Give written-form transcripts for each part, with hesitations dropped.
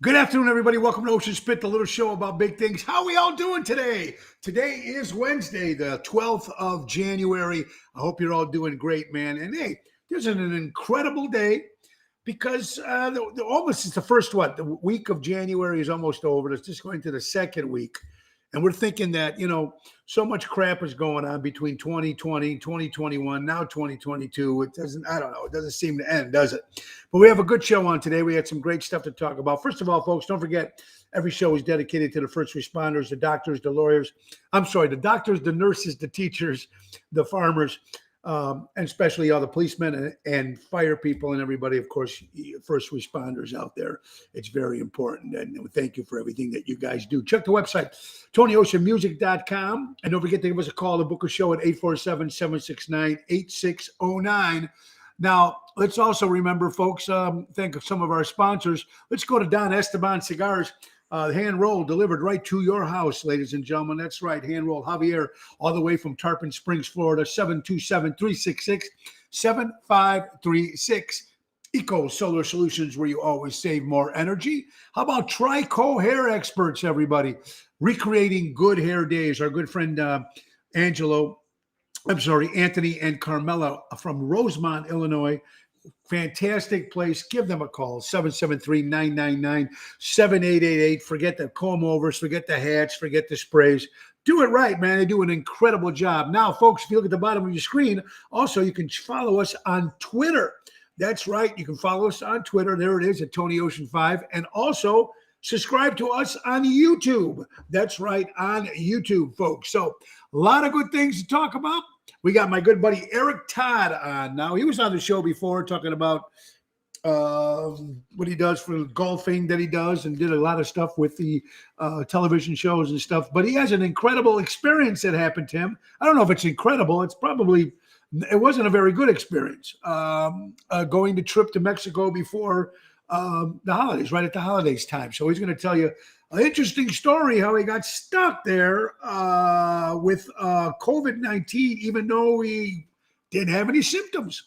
Good afternoon, everybody. Welcome to Ocean Spit, the little show about big things. How are we all doing today? Today is Wednesday, the 12th of January. I hope you're all doing great, man. And hey, there's an incredible day because almost it's the first, the week of January is almost over. It's just going to the second week. And we're thinking that, so much crap is going on between 2020, 2021, now 2022. I don't know, it doesn't seem to end, does it? But we have a good show on today. We had some great stuff to talk about. First of all, folks, don't forget, every show is dedicated to the first responders, the doctors, the lawyers. The doctors, the nurses, the teachers, the farmers, and especially all the policemen and fire people and everybody, of course, first responders out there. It's very important. And thank you for everything that you guys do. Check the website, TonyOceanMusic.com. And don't forget to give us a call to book a show at 847-769-8609. Now, let's also remember, folks, think of some of our sponsors. Let's go to Don Esteban Cigars. Hand roll delivered right to your house, ladies and gentlemen. That's right. Hand roll Javier, all the way from Tarpon Springs, Florida, 727-366-7536. Eco Solar Solutions, where you always save more energy. How about Trico Hair Experts, everybody? Recreating good hair days. Our good friend Anthony and Carmela from Rosemont, Illinois. Fantastic place. Give them a call, 773-999-7888. Forget the comb overs, forget the hats, forget the sprays. Do it right, man. They do an incredible job. Now, folks, if you look at the bottom of your screen, also you can follow us on Twitter. That's right. You can follow us on Twitter. There it is at Tony Ocean 5. And also subscribe to us on YouTube. That's right, on YouTube, folks. So a lot of good things to talk about. We got my good buddy Eric Todd on now. He was on the show before talking about what he does for golfing that he does and did a lot of stuff with the television shows and stuff. But he has an incredible experience that happened to him. I don't know if it's incredible. It wasn't a very good experience going to trip to Mexico before the holidays, right at the holidays time. So he's going to tell you an interesting story how he got stuck there with COVID-19, even though he didn't have any symptoms.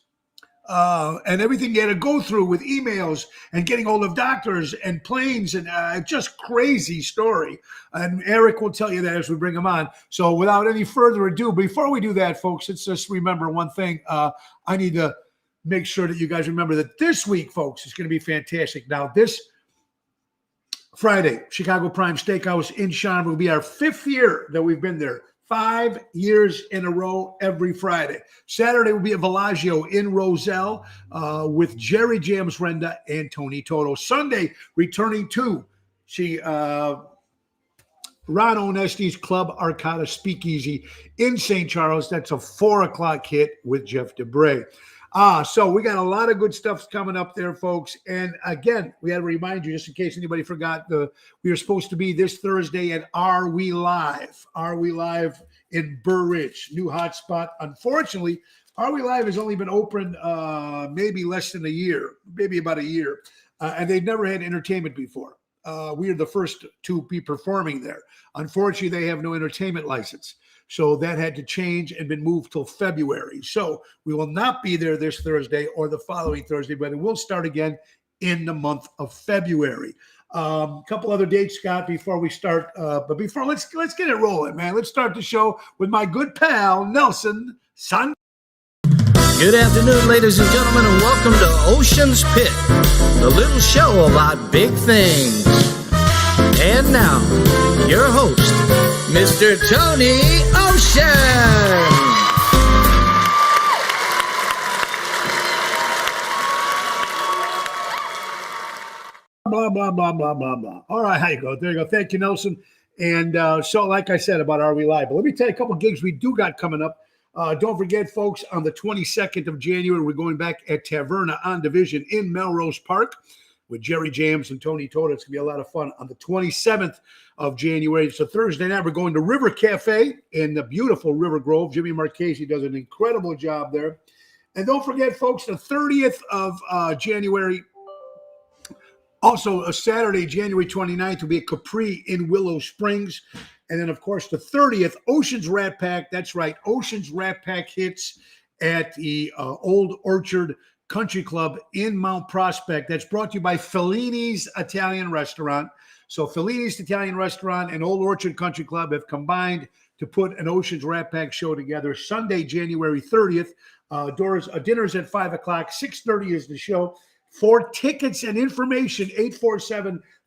And everything he had to go through with emails and getting hold of doctors and planes and just crazy story. And Eric will tell you that as we bring him on. So without any further ado, before we do that, folks, let's just remember one thing. I need to make sure that you guys remember that this week, folks, is going to be fantastic. Now, this Friday, Chicago Prime Steakhouse in Schaumburg will be our 5th year that we've been there. 5 years in a row every Friday. Saturday will be at Villaggio in Roselle with Jerry James Renda and Tony Toto. Sunday, returning to Ron Onesti's Club Arcada Speakeasy in St. Charles. That's a 4:00 hit with Jeff Debray. So we got a lot of good stuff coming up there, folks. And again, we had to remind you, just in case anybody forgot, we are supposed to be this Thursday at Are We Live? Are We Live in Burr Ridge, new hotspot. Unfortunately, Are We Live has only been open maybe less than a year, maybe about a year. And they've never had entertainment before. We are the first to be performing there. Unfortunately, they have no entertainment license. So that had to change and been moved till February. So we will not be there this Thursday or the following Thursday, but it will start again in the month of February. A couple other dates, Scott, before we start. But before, let's get it rolling, man. Let's start the show with my good pal, Nelson San. Good afternoon, ladies and gentlemen, and welcome to Ocean's Pit, the little show about big things. And now, your host, Mr. Tony Ocean. Blah, blah, blah, blah, blah, blah. All right, how you go? There you go. Thank you, Nelson. And so, like I said about Are We Live? But let me tell you a couple of gigs we do got coming up. Don't forget, folks, on the 22nd of January, we're going back at Taverna on Division in Melrose Park with Jerry James and Tony Toto. It's going to be a lot of fun. On the 27th of January, it's a Thursday night, we're going to River Cafe in the beautiful River Grove. Jimmy Marchese does an incredible job there. And don't forget, folks, the 30th of January, also a Saturday, January 29th, will be at Capri in Willow Springs. And then, of course, the 30th, Ocean's Rat Pack. That's right, Ocean's Rat Pack hits at the Old Orchard Country Club in Mount Prospect. That's brought to you by Fellini's Italian Restaurant. So Fellini's Italian Restaurant and Old Orchard Country Club have combined to put an Oceans Rat Pack show together Sunday, January 30th. Dinner's at 5 o'clock. 6:30 is the show. For tickets and information,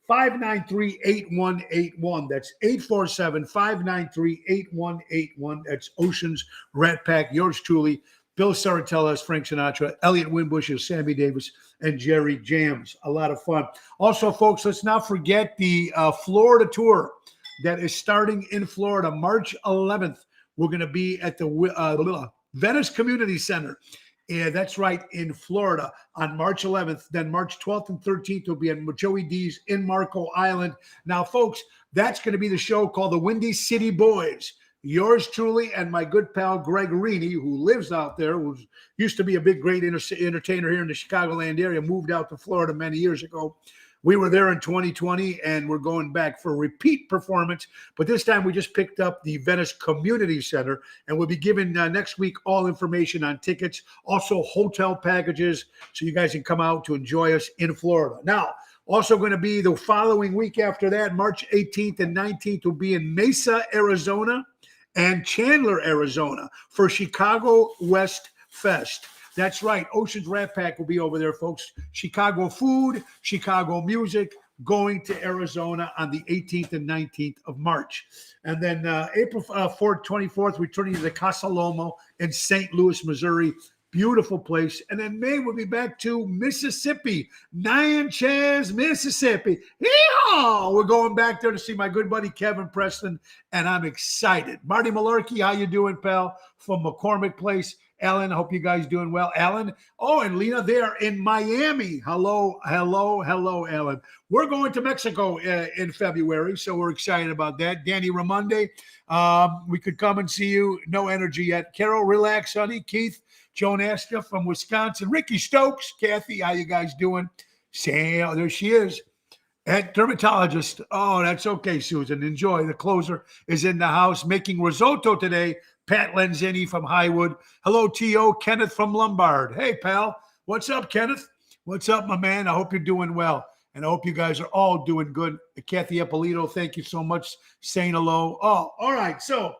847-593-8181. That's 847-593-8181. That's Oceans Rat Pack. Yours truly, Bill Saratella as Frank Sinatra, Elliot Winbush as Sammy Davis, and Jerry Jams. A lot of fun. Also, folks, let's not forget the Florida tour that is starting in Florida, March 11th. We're going to be at the Venice Community Center. Yeah, that's right, in Florida on March 11th. Then March 12th and 13th will be at Joey D's in Marco Island. Now, folks, that's going to be the show called the Windy City Boys. Yours truly and my good pal Greg Reaney, who lives out there, who used to be a big, great entertainer here in the Chicagoland area, moved out to Florida many years ago. We were there in 2020, and we're going back for a repeat performance. But this time we just picked up the Venice Community Center, and we'll be giving next week all information on tickets, also hotel packages, so you guys can come out to enjoy us in Florida. Now, also going to be the following week after that, March 18th and 19th, will be in Mesa, Arizona, and Chandler, Arizona for Chicago West Fest. That's right. Oceans Rat Pack will be over there, folks. Chicago food, Chicago music, going to Arizona on the 18th and 19th of March. And then April 4th, 24th, returning to the Casa Loma in St. Louis, Missouri. Beautiful place. And then May, we'll be back to Mississippi, Natchez, Mississippi. Yeehaw! We're going back there to see my good buddy Kevin Preston, and I'm excited. Marty Malarkey, how you doing, pal? From McCormick Place. Alan, I hope you guys doing well. Alan, and Lena there in Miami. Hello, Alan. We're going to Mexico in February, so we're excited about that. Danny Ramonde, we could come and see you. No energy yet. Carol, relax, honey. Keith, Joan Astra from Wisconsin. Ricky Stokes, Kathy, how you guys doing? Sam, there she is. At dermatologist. Oh, that's okay, Susan. Enjoy. The closer is in the house making risotto today. Pat Lenzini from Highwood. Hello, T.O. Kenneth from Lombard. Hey, pal. What's up, Kenneth? What's up, my man? I hope you're doing well. And I hope you guys are all doing good. Kathy Eppolito, thank you so much. Saying hello. Oh, all right. So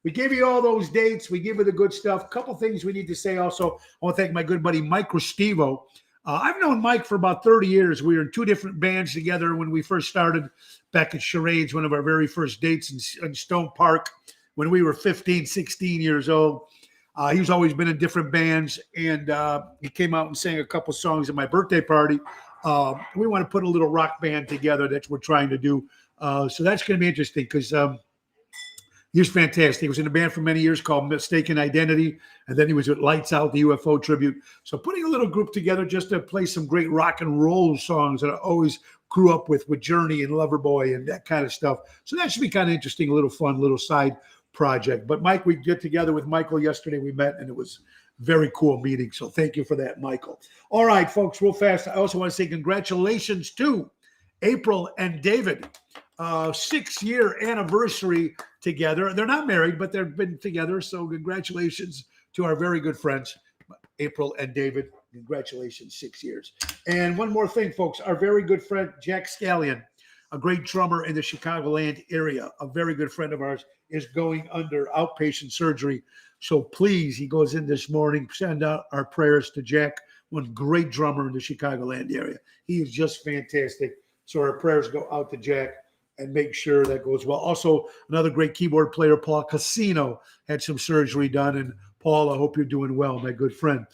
we gave you all those dates. We gave you the good stuff. A couple things we need to say also. I want to thank my good buddy, Mike Restivo. I've known Mike for about 30 years. We were in two different bands together when we first started back at Charades, one of our very first dates in Stone Park when we were 15, 16 years old. He's always been in different bands, and he came out and sang a couple songs at my birthday party. We want to put a little rock band together. That's what we're trying to do. So that's going to be interesting because he was fantastic. He was in a band for many years called Mistaken Identity, and then he was with Lights Out, the UFO tribute. So putting a little group together just to play some great rock and roll songs that I always grew up with Journey and Loverboy and that kind of stuff. So that should be kind of interesting, a little fun, little side project. But Mike, we get together with Michael yesterday. We met, and it was a very cool meeting. So thank you for that, Michael. All right, folks, real fast. I also want to say congratulations to April and David. 6-year anniversary together. They're not married, but they've been together. So congratulations to our very good friends, April and David. Congratulations, 6 years. And one more thing, folks. Our very good friend, Jack Scallion, a great drummer in the Chicagoland area, a very good friend of ours, is going under outpatient surgery. So please, he goes in this morning, send out our prayers to Jack, one great drummer in the Chicagoland area. He is just fantastic. So our prayers go out to Jack and make sure that goes well. Also, another great keyboard player, Paul Casino, had some surgery done. And Paul, I hope you're doing well, my good friend.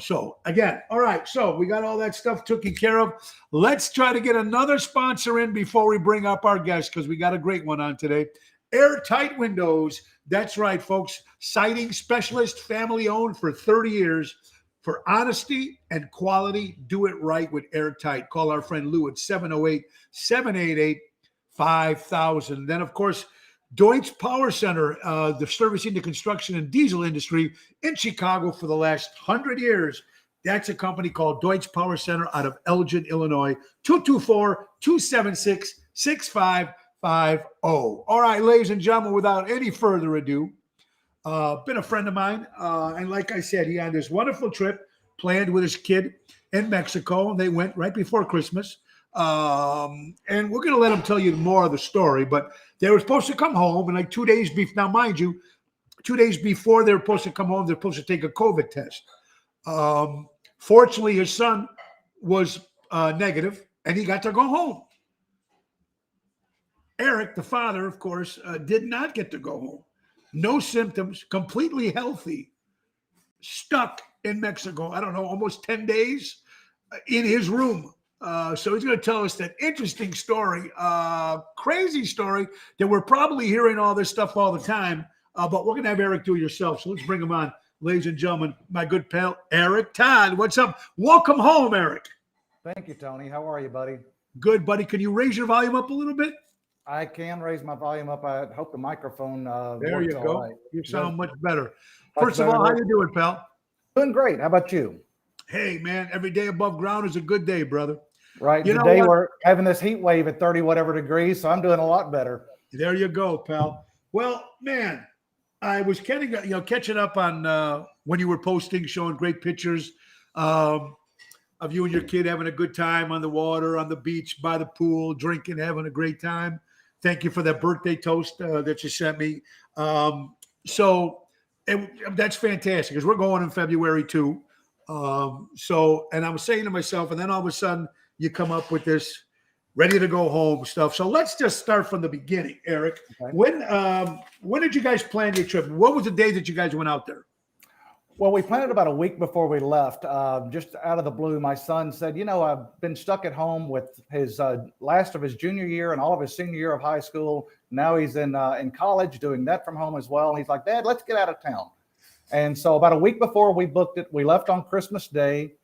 So again, all right. So we got all that stuff taken care of. Let's try to get another sponsor in before we bring up our guest, because we got a great one on today. Airtight Windows. That's right, folks. Siding specialist, family owned for 30 years. For honesty and quality, do it right with Airtight. Call our friend Lou at 708-788-5000. Then, of course, Deutsch Power Center, the servicing the construction and diesel industry in Chicago for the last 100 years. That's a company called Deutsch Power Center out of Elgin, Illinois, 224-276-6550. All right, ladies and gentlemen, without any further ado, been a friend of mine. And like I said, he had this wonderful trip planned with his kid in Mexico, and they went right before Christmas. And we're going to let him tell you more of the story, but they were supposed to come home, and like 2 days before, now mind you, 2 days before they were supposed to come home, they're supposed to take a COVID test. Fortunately, his son was negative, and he got to go home. Eric, the father, of course, did not get to go home. No symptoms, completely healthy, stuck in Mexico, I don't know, almost 10 days in his room. So he's going to tell us that interesting story, crazy story that we're probably hearing all this stuff all the time, but we're going to have Eric do it yourself. So let's bring him on, ladies and gentlemen, my good pal, Eric Todd. What's up? Welcome home, Eric. Thank you, Tony. How are you, buddy? Good, buddy. Can you raise your volume up a little bit? I can raise my volume up. I hope the microphone there you go. right. You sound much better. Much First of all, better. how you doing, pal? Doing great. How about you? Hey, man, every day above ground is a good day, brother. Right. You know Today what? we're having this heat wave at 30 whatever degrees, so I'm doing a lot better. There you go, pal. Well, man, I was catching up on when you were posting, showing great pictures of you and your kid having a good time on the water, on the beach, by the pool, drinking, having a great time. Thank you for that birthday toast that you sent me. That's fantastic because we're going in February too. And I was saying to myself, and then all of a sudden you come up with this ready to go home stuff. So let's just start from the beginning, Eric. Okay. When did you guys plan your trip? What was the day that you guys went out there? Well, we planned it about a week before we left. Just out of the blue, my son said, I've been stuck at home with his last of his junior year and all of his senior year of high school. Now he's in college doing that from home as well. And he's like, Dad, let's get out of town. And so about a week before we booked it, we left on Christmas Day.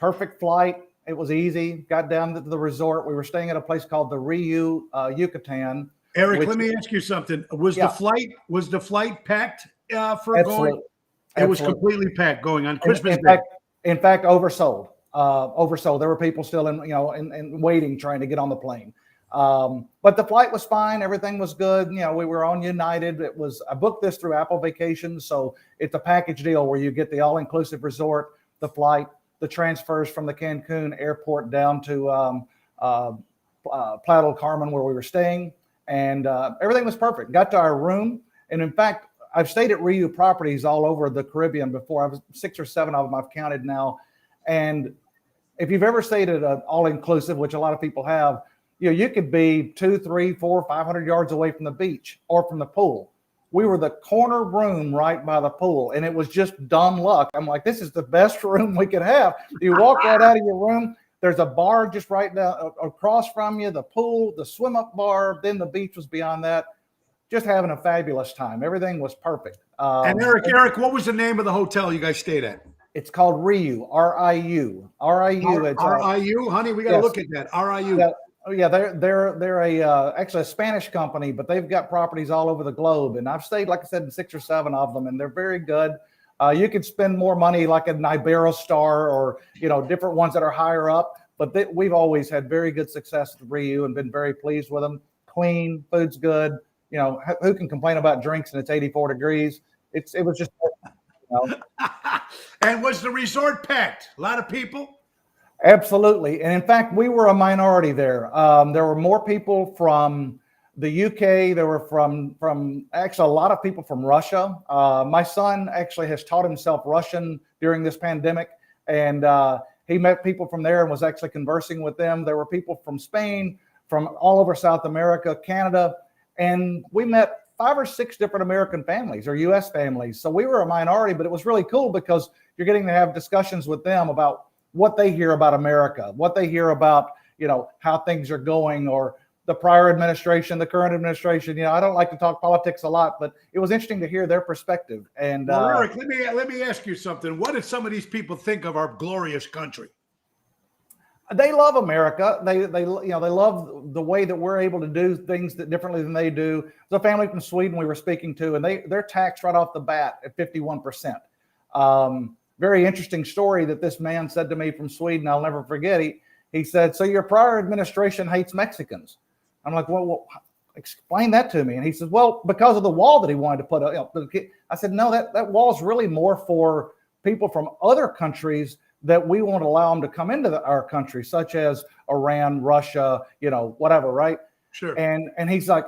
Perfect flight. It was easy. Got down to the resort. We were staying at a place called the Riu, Yucatan. Eric, let me ask you something. Was the flight packed for Absolutely. going? It was completely packed going on Christmas in Day. In fact, oversold. Oversold. There were people still in waiting, trying to get on the plane. But the flight was fine. Everything was good. We were on United. I booked this through Apple Vacations, so it's a package deal where you get the all-inclusive resort, the flight, the transfers from the Cancun airport down to Playa del Carmen where we were staying, and everything was perfect. Got to our room, and in fact, I've stayed at Riu properties all over the Caribbean before. I've 6 or 7 of them I've counted now. And if you've ever stayed at an all-inclusive, which a lot of people have, you could be 200, 300, 400, 500 yards away from the beach or from the pool. We were the corner room right by the pool, and it was just dumb luck. I'm like, this is the best room we could have. You walk right out of your room, there's a bar just right down across from you, the pool, the swim-up bar, then the beach was beyond that. Just having a fabulous time. Everything was perfect. And Eric, what was the name of the hotel you guys stayed at? It's called Riu, R-I-U. R-I-U. R-I-U? Honey, we got to look at that. R-I-U. Yeah, they're actually a Spanish company, but they've got properties all over the globe. And I've stayed, like I said, in 6 or 7 of them, and they're very good. You could spend more money like an Iberostar or, different ones that are higher up. But we've always had very good success at Riu and been very pleased with them. Clean, food's good. Who can complain about drinks and it's 84 degrees? It was just. And was the resort packed? A lot of people? Absolutely. And in fact, we were a minority there. There were more people from the UK. There were from actually a lot of people from Russia. My son actually has taught himself Russian during this pandemic. And he met people from there and was actually conversing with them. There were people from Spain, from all over South America, Canada. And we met 5 or 6 different American families or U.S. families. So we were a minority, but it was really cool because you're getting to have discussions with them about what they hear about America, what they hear about, how things are going, or the prior administration, the current administration. I don't like to talk politics a lot, but it was interesting to hear their perspective. And well, Eric, let me ask you something. What did some of these people think of our glorious country? They love America. They love the way that we're able to do things differently than they do. There's a family from Sweden we were speaking to, and they're taxed right off the bat at 51%. Very interesting story that this man said to me from Sweden. I'll never forget. He said, "So your prior administration hates Mexicans?" I'm like, "Well, explain that to me." And he says, "Well, because of the wall that he wanted to put up." I said, "No, that wall is really more for people from other countries that we won't allow them to come into our country, such as Iran, Russia, whatever, right? Sure. And he's like,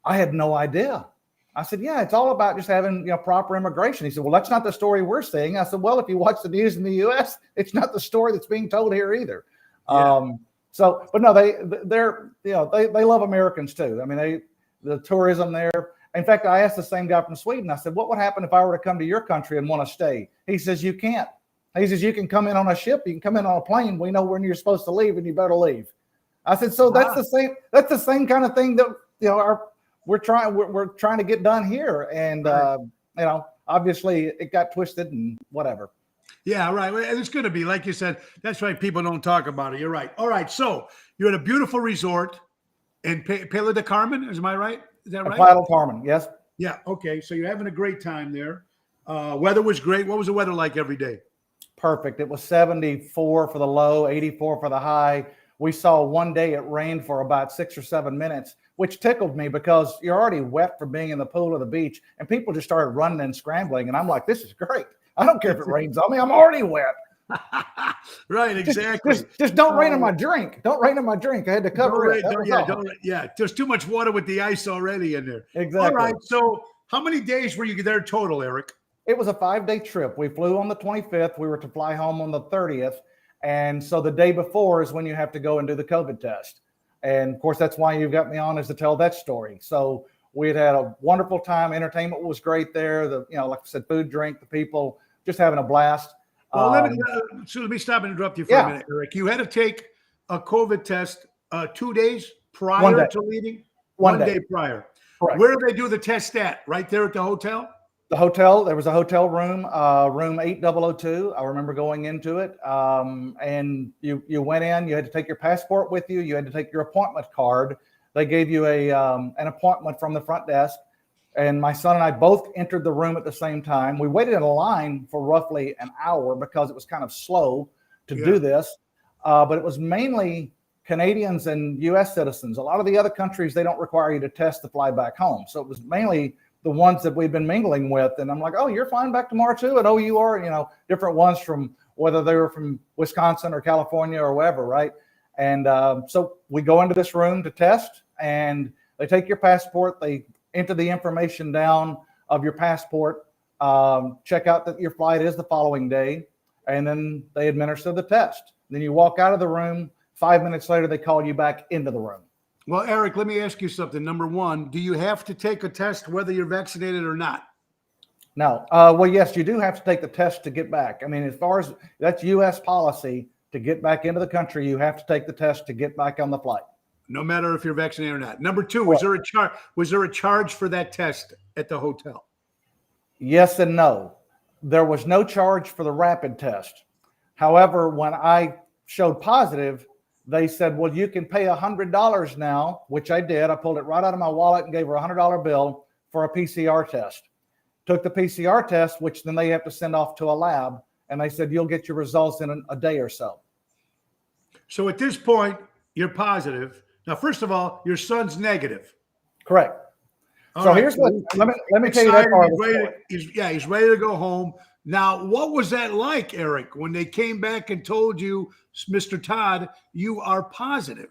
I had no idea. I said, yeah, it's all about just having proper immigration. He said, well, that's not the story we're seeing. I said, well, if you watch the news in the U.S., it's not the story that's being told here either. Yeah. But no, they love Americans too. I mean, the tourism there. In fact, I asked the same guy from Sweden. I said, what would happen if I were to come to your country and want to stay? He says, you can't. He says, you can come in on a ship, you can come in on a plane. We know when you're supposed to leave, and you better leave. I said, so that's the same. That's the same kind of thing that we're trying to get done here. And obviously it got twisted and whatever. Yeah, right. And it's going to be, like you said, that's why people don't talk about it. You're right. All right. So you're at a beautiful resort in Playa del Carmen. Is my right? Is that right? Playa del Carmen. Yes. Yeah. Okay. So you're having a great time there. Weather was great. What was the weather like every day? Perfect. It was 74 for the low, 84 for the high. We saw one day it rained for about 6 or 7 minutes, which tickled me because you're already wet from being in the pool or the beach, and people just started running and scrambling. And I'm like, this is great. I don't care if it rains on me. I'm already wet. Right, exactly. Just don't rain on my drink. Don't rain on my drink. I had to cover it. There's too much water with the ice already in there. Exactly. All right. So how many days were you there total, Eric? It was a 5-day trip. We flew on the 25th. We were to fly home on the 30th. And so the day before is when you have to go and do the COVID test. And of course, that's why you got me on, is to tell that story. So we had a wonderful time. Entertainment was great there. Like I said, food, drink, the people, just having a blast. Well, let me stop and interrupt you for a minute, Eric. You had to take a COVID test 2 days prior to leaving? One day prior. Correct. Where did they do the test at? Right there at the hotel? The hotel, there was a hotel room, room 8002. I remember going into it. And you went in, you had to take your passport with you. You had to take your appointment card. They gave you an appointment from the front desk. And my son and I both entered the room at the same time. We waited in a line for roughly an hour because it was kind of slow to do this. But it was mainly Canadians and U.S. citizens. A lot of the other countries, they don't require you to test to fly back home. So it was mainly the ones that we've been mingling with. And I'm like, oh, you're flying back tomorrow too? And oh, you are, different ones from whether they were from Wisconsin or California or wherever, right? And so we go into this room to test, and they take your passport, they enter the information down of your passport, check out that your flight is the following day, and then they administer the test. Then you walk out of the room. 5 minutes later, they call you back into the room. Well, Eric, let me ask you something. Number one, do you have to take a test whether you're vaccinated or not? No. Well, yes, you do have to take the test to get back. I mean, as far as that's U.S. policy, to get back into the country, you have to take the test to get back on the flight. No matter if you're vaccinated or not. Number two, was there a charge for that test at the hotel? Yes and no. There was no charge for the rapid test. However, when I showed positive, they said, well, you can pay $100 now, which I did. I pulled it right out of my wallet and gave her a $100 bill for a PCR test. Took the PCR test, which then they have to send off to a lab. And they said, you'll get your results in a day or so. So at this point, you're positive. Now, first of all, your son's negative. Correct. All so right. here's what, let me tell you that part. He's ready to go home. Now, what was that like, Eric, when they came back and told you, Mr. Todd, you are positive?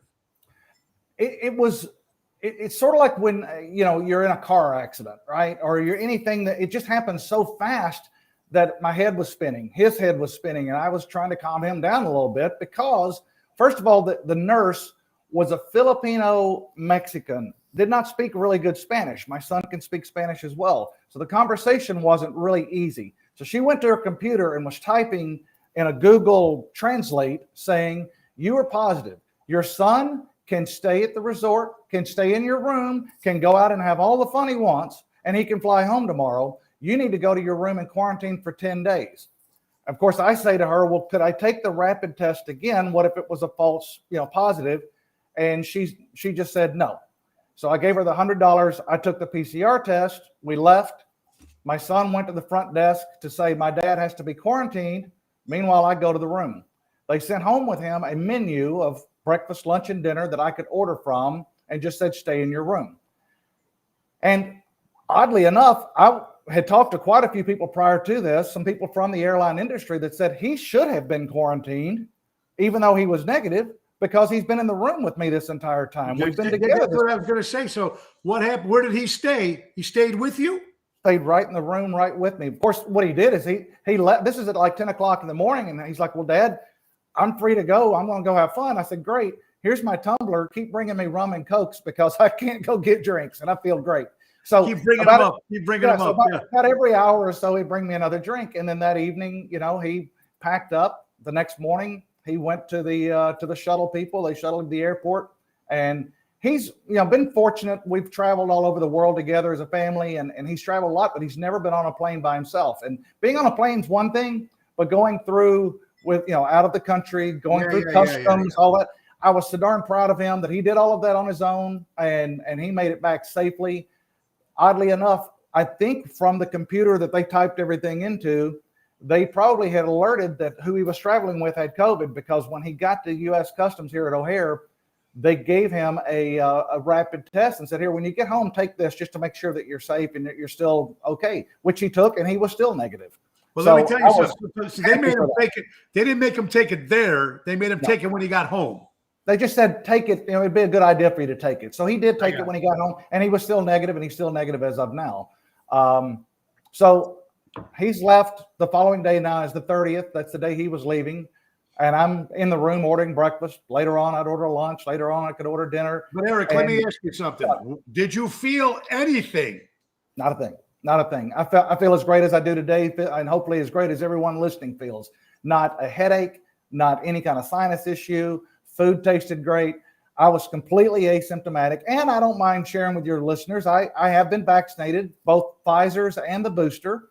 It's sort of like when, you're in a car accident, right? Or you're anything that it just happens so fast that my head was spinning. His head was spinning, and I was trying to calm him down a little bit because, first of all, the nurse was a Filipino Mexican, did not speak really good Spanish. My son can speak Spanish as well. So the conversation wasn't really easy. So she went to her computer and was typing in a Google Translate saying, you are positive. Your son can stay at the resort, can stay in your room, can go out and have all the fun he wants, and he can fly home tomorrow. You need to go to your room and quarantine for 10 days. Of course, I say to her, well, could I take the rapid test again? What if it was a false, positive? And she just said no. So I gave her the $100. I took the PCR test. We left. My son went to the front desk to say my dad has to be quarantined. Meanwhile, I go to the room. They sent home with him a menu of breakfast, lunch, and dinner that I could order from and just said, stay in your room. And oddly enough, had talked to quite a few people prior to this, some people from the airline industry that said he should have been quarantined, even though he was negative, because he's been in the room with me this entire time. We've been together. That's what I was going to say. So what happened? Where did he stay? He stayed with you? Stayed right in the room, right with me. Of course, what he did is he left. This is at like 10 o'clock in the morning, and he's like, "Well, Dad, I'm free to go. I'm going to go have fun." I said, "Great. Here's my tumbler. Keep bringing me rum and Cokes because I can't go get drinks, and I feel great." So keep bringing them up. Keep bringing them up. About every hour or so, he'd bring me another drink, and then that evening, he packed up. The next morning, he went to the shuttle people. They shuttled to the airport, and he's been fortunate. We've traveled all over the world together as a family, and he's traveled a lot, but he's never been on a plane by himself. And being on a plane is one thing, but going through with out of the country, going through customs, all that. I was so darn proud of him that he did all of that on his own, and he made it back safely. Oddly enough, I think from the computer that they typed everything into, they probably had alerted that who he was traveling with had COVID, because when he got to U.S. Customs here at O'Hare, they gave him a rapid test and said, "Here, when you get home, take this just to make sure that you're safe and that you're still okay," which he took, and he was still negative. Well, let me tell you something. So they made him take it. They didn't make him take it there. They made him take it when he got home. They just said, "Take it. It'd be a good idea for you to take it." So he did take it when he got home, and he was still negative, and he's still negative as of now. So he's left. The following day now is the 30th. That's the day he was leaving. And I'm in the room ordering breakfast. Later on, I'd order lunch. Later on, I could order dinner. But Eric, let me ask you something. Did you feel anything? Not a thing. Not a thing. I feel as great as I do today, and hopefully as great as everyone listening feels. Not a headache, not any kind of sinus issue. Food tasted great. I was completely asymptomatic, and I don't mind sharing with your listeners. I have been vaccinated, both Pfizer's and the booster.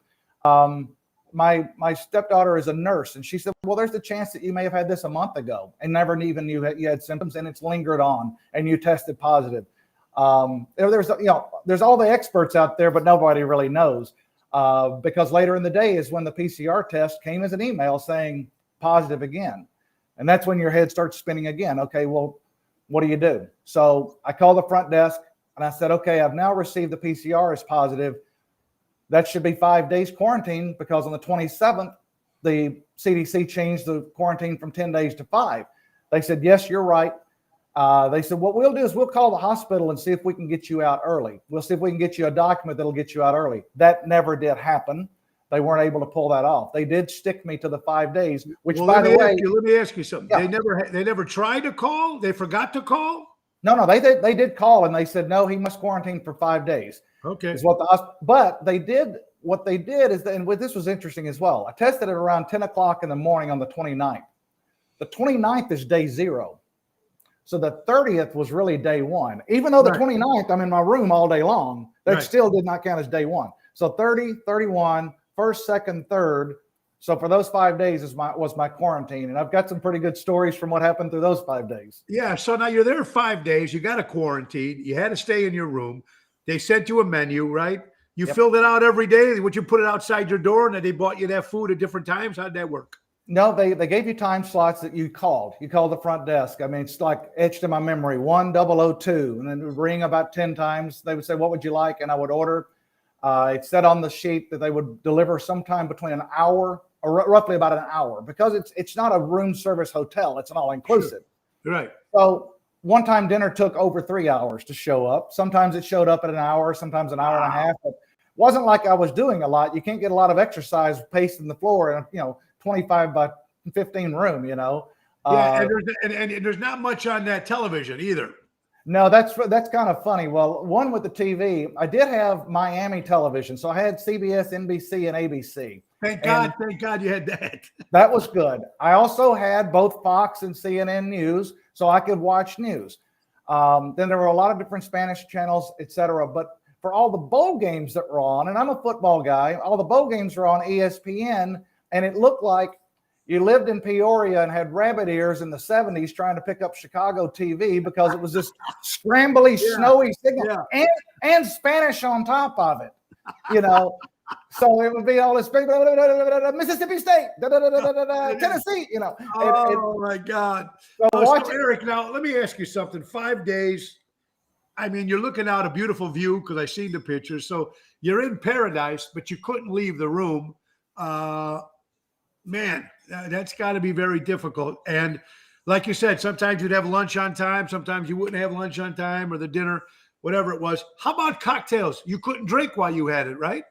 My stepdaughter is a nurse, and she said, "Well, there's the chance that you may have had this a month ago and never even knew you had symptoms, and it's lingered on, and you tested positive." There's all the experts out there, but nobody really knows, because later in the day is when the PCR test came as an email saying positive again. And that's when your head starts spinning again. Okay, well, what do you do? So I called the front desk and I said, "Okay, I've now received the PCR as positive. That should be 5 days quarantine, because on the 27th, the CDC changed the quarantine from 10 days to 5. They said, "Yes, you're right." They said, "What we'll do is we'll call the hospital and see if we can get you out early. We'll see if we can get you a document that'll get you out early." That never did happen. They weren't able to pull that off. They did stick me to the 5 days, which, by the way, let me ask you something. They never tried to call. They forgot to call. No, they did call, and they said, "No, he must quarantine for 5 days." Okay. But they did what they did is, and this was interesting as well. I tested it around 10 o'clock in the morning on the 29th. The 29th is day 0. So the 30th was really day 1. Even though the 29th, I'm in my room all day long, that still did not count as day 1. So 30, 31, 1st, 2nd, 3rd. So for those 5 days was my quarantine. And I've got some pretty good stories from what happened through those 5 days. Yeah. So now you're there 5 days. You got a quarantine. You had to stay in your room. They sent you a menu, right? You filled it out every day. Would you put it outside your door, and then they bought you that food at different times? How'd that work? No, they gave you time slots that you called. You called the front desk. I mean, it's like etched in my memory, 1002. And then it would ring about 10 times. They would say, "What would you like?" And I would order. It said on the sheet that they would deliver sometime between an hour or roughly about an hour, because it's not a room service hotel. It's an all-inclusive. Sure. Right. So one time dinner took over 3 hours to show up. Sometimes it showed up at an hour, sometimes an hour and a half. But it wasn't like I was doing a lot. You can't get a lot of exercise pacing the floor in a 25 by 15 room. Yeah, and there's not much on that television either. No, that's kind of funny. Well, one with the TV, I did have Miami television, so I had CBS, NBC, and ABC. Thank God you had that. That was good. I also had both Fox and CNN News, so I could watch news. Then there were a lot of different Spanish channels, etc. But for all the bowl games that were on, and I'm a football guy, all the bowl games were on ESPN, and it looked like you lived in Peoria and had rabbit ears in the 70s trying to pick up Chicago TV, because it was this scrambly, snowy signal and Spanish on top of it, So it would be all this Mississippi State, Tennessee, Oh my God. So Eric, now let me ask you something. 5 days. I mean, you're looking out a beautiful view because I seen the pictures. So you're in paradise, but you couldn't leave the room. Man, that's got to be very difficult. And like you said, sometimes you'd have lunch on time, sometimes you wouldn't have lunch on time or the dinner, whatever it was. How about cocktails? You couldn't drink while you had it, right?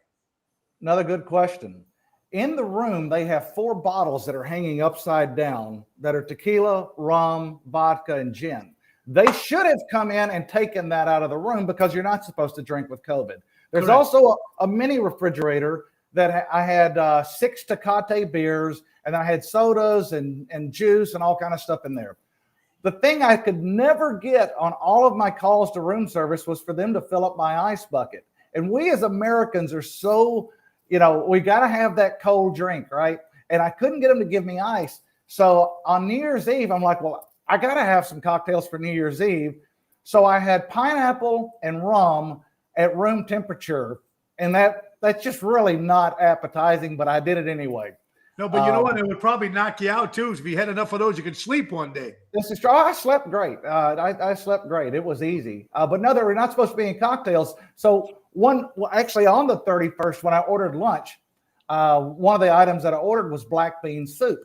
Another good question. In the room, they have 4 bottles that are hanging upside down that are tequila, rum, vodka, and gin. They should have come in and taken that out of the room because you're not supposed to drink with COVID. There's Correct. also a mini refrigerator that I had 6 Tecate beers, and I had sodas and juice and all kind of stuff in there. The thing I could never get on all of my calls to room service was for them to fill up my ice bucket. And we as Americans are so, we got to have that cold drink, right? And I couldn't get them to give me ice. So on New Year's Eve, I'm like, well, I got to have some cocktails for New Year's Eve. So I had pineapple and rum at room temperature. And that's just really not appetizing, but I did it anyway. No, but you know what? It would probably knock you out too. If you had enough of those, you could sleep one day. This is true. I slept great. I slept great. It was easy. But no, we're not supposed to be in cocktails. So actually on the 31st, when I ordered lunch, one of the items that I ordered was black bean soup.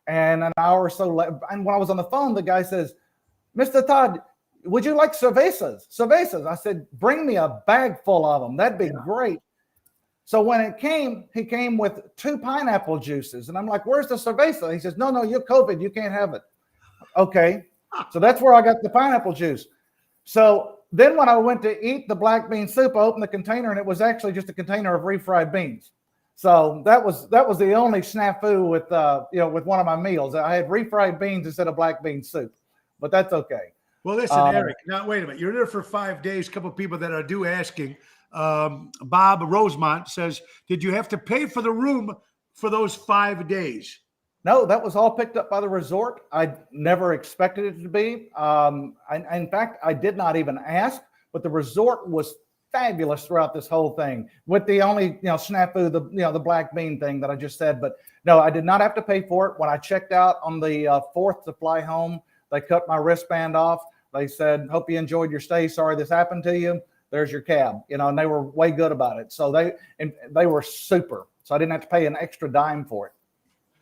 And an hour or so later, and when I was on the phone, the guy says, "Mr. Todd, would you like cervezas?" Cervezas. I said, "Bring me a bag full of them. That'd be great." So when it came, he came with 2 pineapple juices. And I'm like, "Where's the cerveza?" He says, No, you're COVID. You can't have it. Okay. So that's where I got the pineapple juice. So then when I went to eat the black bean soup, I opened the container and it was actually just a container of refried beans. So that was the only snafu with one of my meals. I had refried beans instead of black bean soup, but that's okay. Well, listen, Eric, now wait a minute. You're there for 5 days. A couple of people that are due asking. Bob Rosemont says, did you have to pay for the room for those 5 days? No, that was all picked up by the resort. I never expected it to be. In fact, I did not even ask, but the resort was fabulous throughout this whole thing, with the only snafu, the black bean thing that I just said. But no, I did not have to pay for it. When I checked out on the 4th to fly home, they cut my wristband off. They said, "Hope you enjoyed your stay. Sorry this happened to you. There's your cab." And they were way good about it. So they were super. So I didn't have to pay an extra dime for it.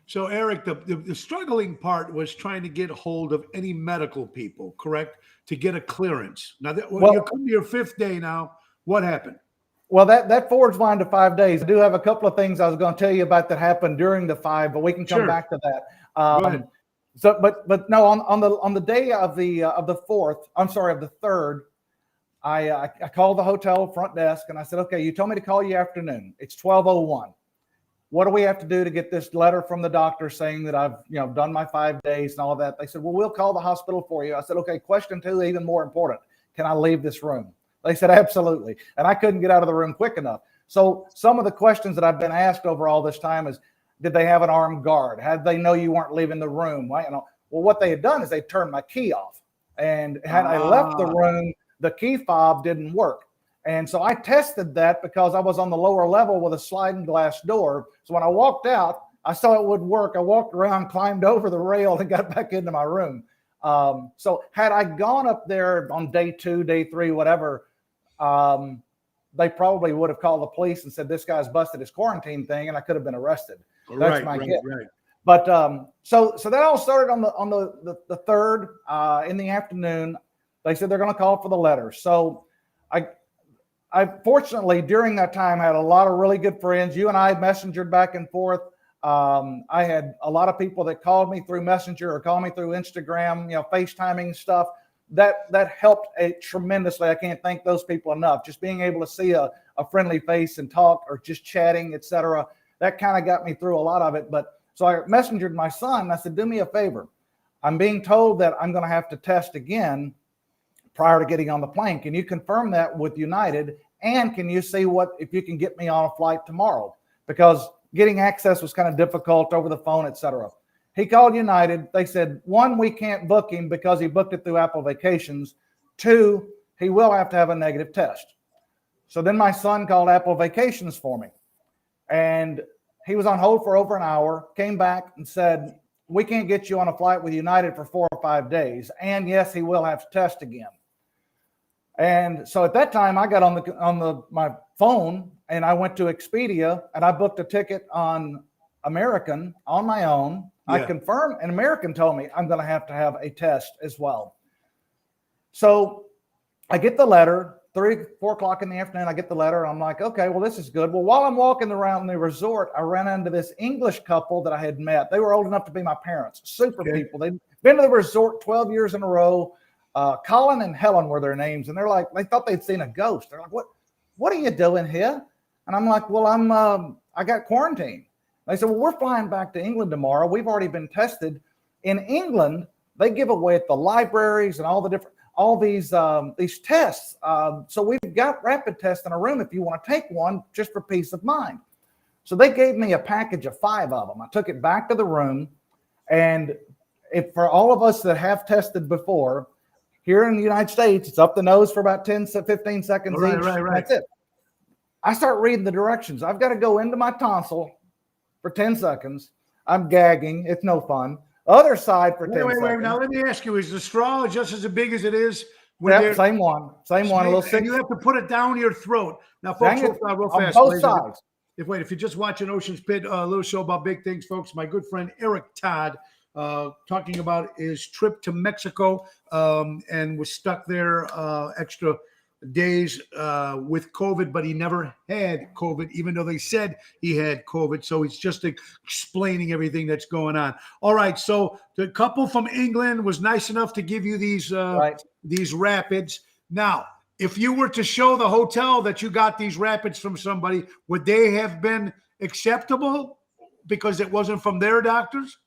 So Eric, the struggling part was trying to get hold of any medical people, correct, to get a clearance. Now you're coming to your 5th day now. What happened? Well, that forwards line to 5 days. I do have a couple of things I was going to tell you about that happened during the 5, but we can come back to that. Go ahead. So, but no, on the day of the 4th, I'm sorry, of the 3rd, I called the hotel front desk and I said, "Okay, you told me to call you afternoon. It's 12:01. What do we have to do to get this letter from the doctor saying that I've done my 5 days and all of that?" They said, "Well, we'll call the hospital for you." I said, "Okay, question 2, even more important. Can I leave this room?" They said, "Absolutely." And I couldn't get out of the room quick enough. So some of the questions that I've been asked over all this time is, did they have an armed guard? How did they know you weren't leaving the room? Well, what they had done is they turned my key off. And had I left the room, the key fob didn't work. And so I tested that because I was on the lower level with a sliding glass door. So when I walked out, I saw it would work. I walked around, climbed over the rail, and got back into my room. So had I gone up there on day 2, day 3, whatever, they probably would have called the police and said, "This guy's busted his quarantine thing," and I could have been arrested. That's my guess. Right. But so that all started on the 3rd in the afternoon. They said they're going to call for the letter. So I fortunately during that time had a lot of really good friends. You and I messengered back and forth. I had a lot of people that called me through Messenger or called me through Instagram, FaceTiming stuff. That helped tremendously. I can't thank those people enough. Just being able to see a friendly face and talk, or just chatting, etc. That kind of got me through a lot of it. But so I messengered my son and I said, "Do me a favor. I'm being told that I'm going to have to test again prior to getting on the plane. Can you confirm that with United? And can you see if you can get me on a flight tomorrow?" Because getting access was kind of difficult over the phone, etc. He called United. They said, 1, we can't book him because he booked it through Apple Vacations. 2, he will have to have a negative test. So then my son called Apple Vacations for me. And he was on hold for over an hour, came back and said, "We can't get you on a flight with United for 4 or 5 days. And yes, he will have to test again." And so at that time, I got on my phone and I went to Expedia and I booked a ticket on American on my own. Yeah. I confirmed, and American told me I'm going to have a test as well. So I get the letter, 4 o'clock in the afternoon. I get the letter. I'm like, okay, well, this is good. Well, while I'm walking around the resort, I ran into this English couple that I had met. They were old enough to be my parents, super people. They'd been to the resort 12 years in a row. Colin and Helen were their names. And they're like, they thought they'd seen a ghost. They're like, what are you doing here? And I'm like, well, I got quarantined. They said, well, we're flying back to England tomorrow. We've already been tested. In England, they give away at the libraries and all these tests. So we've got rapid tests in a room if you want to take one, just for peace of mind. So they gave me a package of 5 of them. I took it back to the room. And for all of us that have tested before, here in the United States, it's up the nose for about 10 to 15 seconds each. Right. That's it. I start reading the directions. I've got to go into my tonsil for 10 seconds. I'm gagging. It's no fun. Other side for 10 seconds. Wait. Now, let me ask you, is the straw just as big as it is? Yeah, same one. A little and you have to put it down your throat. Now, folks, real fast. On both sides. If you're just watching Ocean's Pit, a little show about big things, folks, my good friend Eric Todd talking about his trip to Mexico and was stuck there extra days with COVID, but he never had COVID, even though they said he had COVID. So he's just explaining everything that's going on. All right. So the couple from England was nice enough to give you these rapids. Now, if you were to show the hotel that you got these rapids from somebody, would they have been acceptable because it wasn't from their doctors?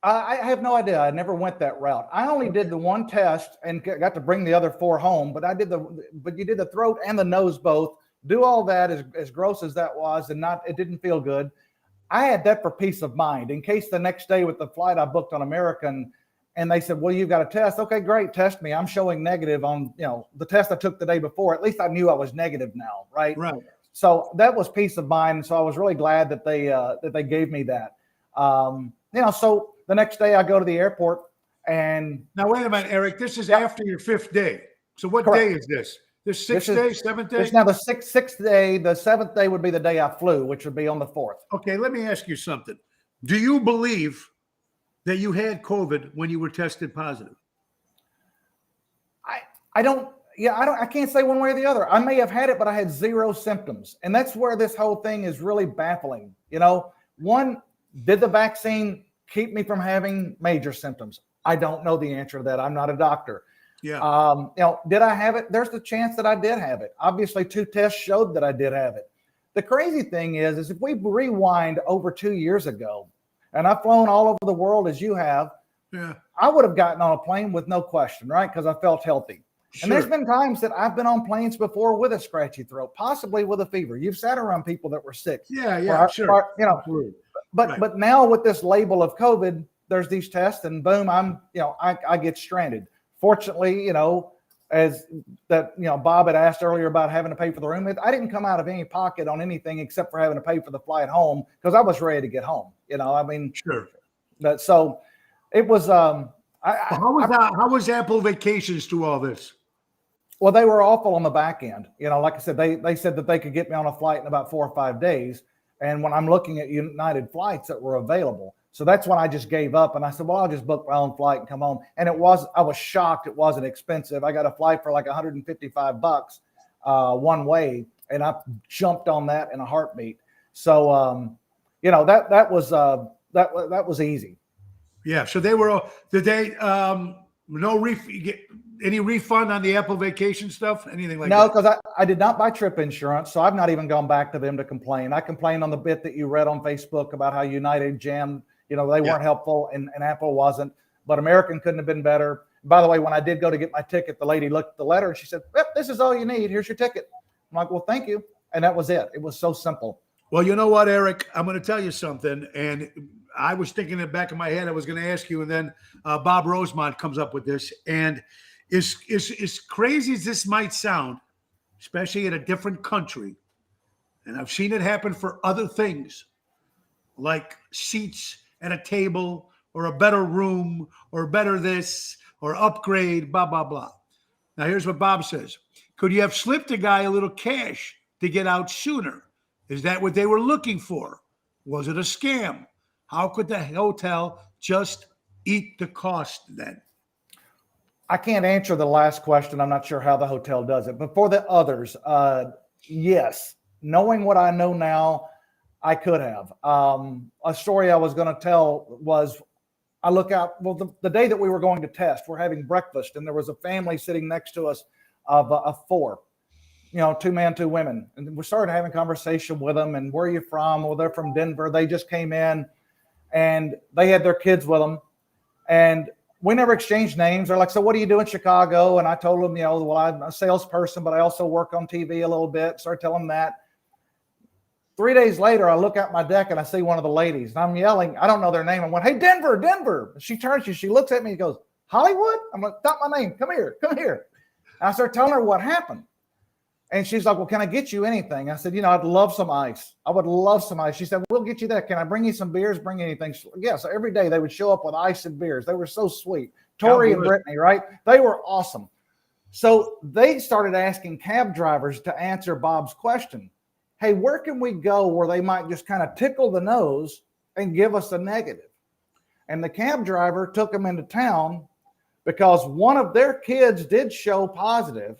I have no idea. I never went that route. I only did the one test and got to bring the other 4 home. But you did the throat and the nose both. Do all that as gross as that was, and it didn't feel good. I had that for peace of mind in case the next day with the flight I booked on American, and they said, "Well, you've got a test." Okay, great, test me. I'm showing negative on the test I took the day before. At least I knew I was negative now, right? Right. So that was peace of mind. So I was really glad that they gave me that. So the next day I go to the airport and now wait a minute, Eric. This is after your 5th day. So what Correct. day is this? This 6th day, 7th day? It's now the sixth day. The 7th day would be the day I flew, which would be on the 4th. Okay, let me ask you something. Do you believe that you had COVID when you were tested positive? I can't say one way or the other. I may have had it, but I had 0 symptoms. And that's where this whole thing is really baffling. One, did the vaccine keep me from having major symptoms? I don't know the answer to that. I'm not a doctor. Yeah. Did I have it? There's the chance that I did have it. Obviously, 2 tests showed that I did have it. The crazy thing is if we rewind over 2 years ago, and I've flown all over the world as you have, I would have gotten on a plane with no question, right? Because I felt healthy. Sure. And there's been times that I've been on planes before with a scratchy throat, possibly with a fever. You've sat around people that were sick. Sure. But now with this label of COVID, there's these tests, and boom, I get stranded. Fortunately, as that Bob had asked earlier about having to pay for the room, I didn't come out of any pocket on anything except for having to pay for the flight home because I was ready to get home. Sure. So it was. How was Apple Vacations through all this? Well, they were awful on the back end. Like I said, they said that they could get me on a flight in about 4 or 5 days. And when I'm looking at United flights that were available, so that's when I just gave up. And I said, well, I'll just book my own flight and come home. And I was shocked. It wasn't expensive. I got a flight for like $155 one way. And I jumped on that in a heartbeat. So, that was easy. Yeah. So did they any refund on the Apple Vacation stuff? Anything like that? No, because I did not buy trip insurance, so I've not even gone back to them to complain. I complained on the bit that you read on Facebook about how United jammed, they weren't helpful and Apple wasn't, but American couldn't have been better. By the way, when I did go to get my ticket, the lady looked at the letter and she said, "Yep, this is all you need. Here's your ticket." I'm like, "Well, thank you." And that was it. It was so simple. Well, you know what, Eric? I'm going to tell you something. And I was thinking in the back of my head, I was going to ask you, and then Bob Rosemont comes up with this. And as crazy as this might sound, especially in a different country, and I've seen it happen for other things, like seats at a table or a better room or better this or upgrade, blah, blah, blah. Now, here's what Bob says. Could you have slipped a guy a little cash to get out sooner? Is that what they were looking for? Was it a scam? How could the hotel just eat the cost then? I can't answer the last question. I'm not sure how the hotel does it, but for the others, yes. Knowing what I know now, I could have. A story I was going to tell was I look out, well, the day that we were going to test, we're having breakfast, and there was a family sitting next to us of four, 2 men, 2 women. And we started having conversation with them, and where are you from? Well, they're from Denver. They just came in, and they had their kids with them. And we never exchanged names. They're like, so what do you do in Chicago? And I told them, well, I'm a salesperson, but I also work on TV a little bit. Started telling them that. 3 days later, I look out my deck and I see one of the ladies, and I'm yelling. I don't know their name. I went, hey, Denver, Denver. She turns, she looks at me and goes, Hollywood? I'm like, not my name. Come here, come here. And I start telling her what happened. And she's like, well, can I get you anything? I said, I'd love some ice. I would love some ice. She said, we'll get you that. Can I bring you some beers? Bring anything? Yeah. So every day they would show up with ice and beers. They were so sweet. Tori and Brittany, right? They were awesome. So they started asking cab drivers to answer Bob's question. Hey, where can we go where they might just kind of tickle the nose and give us a negative? And the cab driver took them into town because one of their kids did show positive.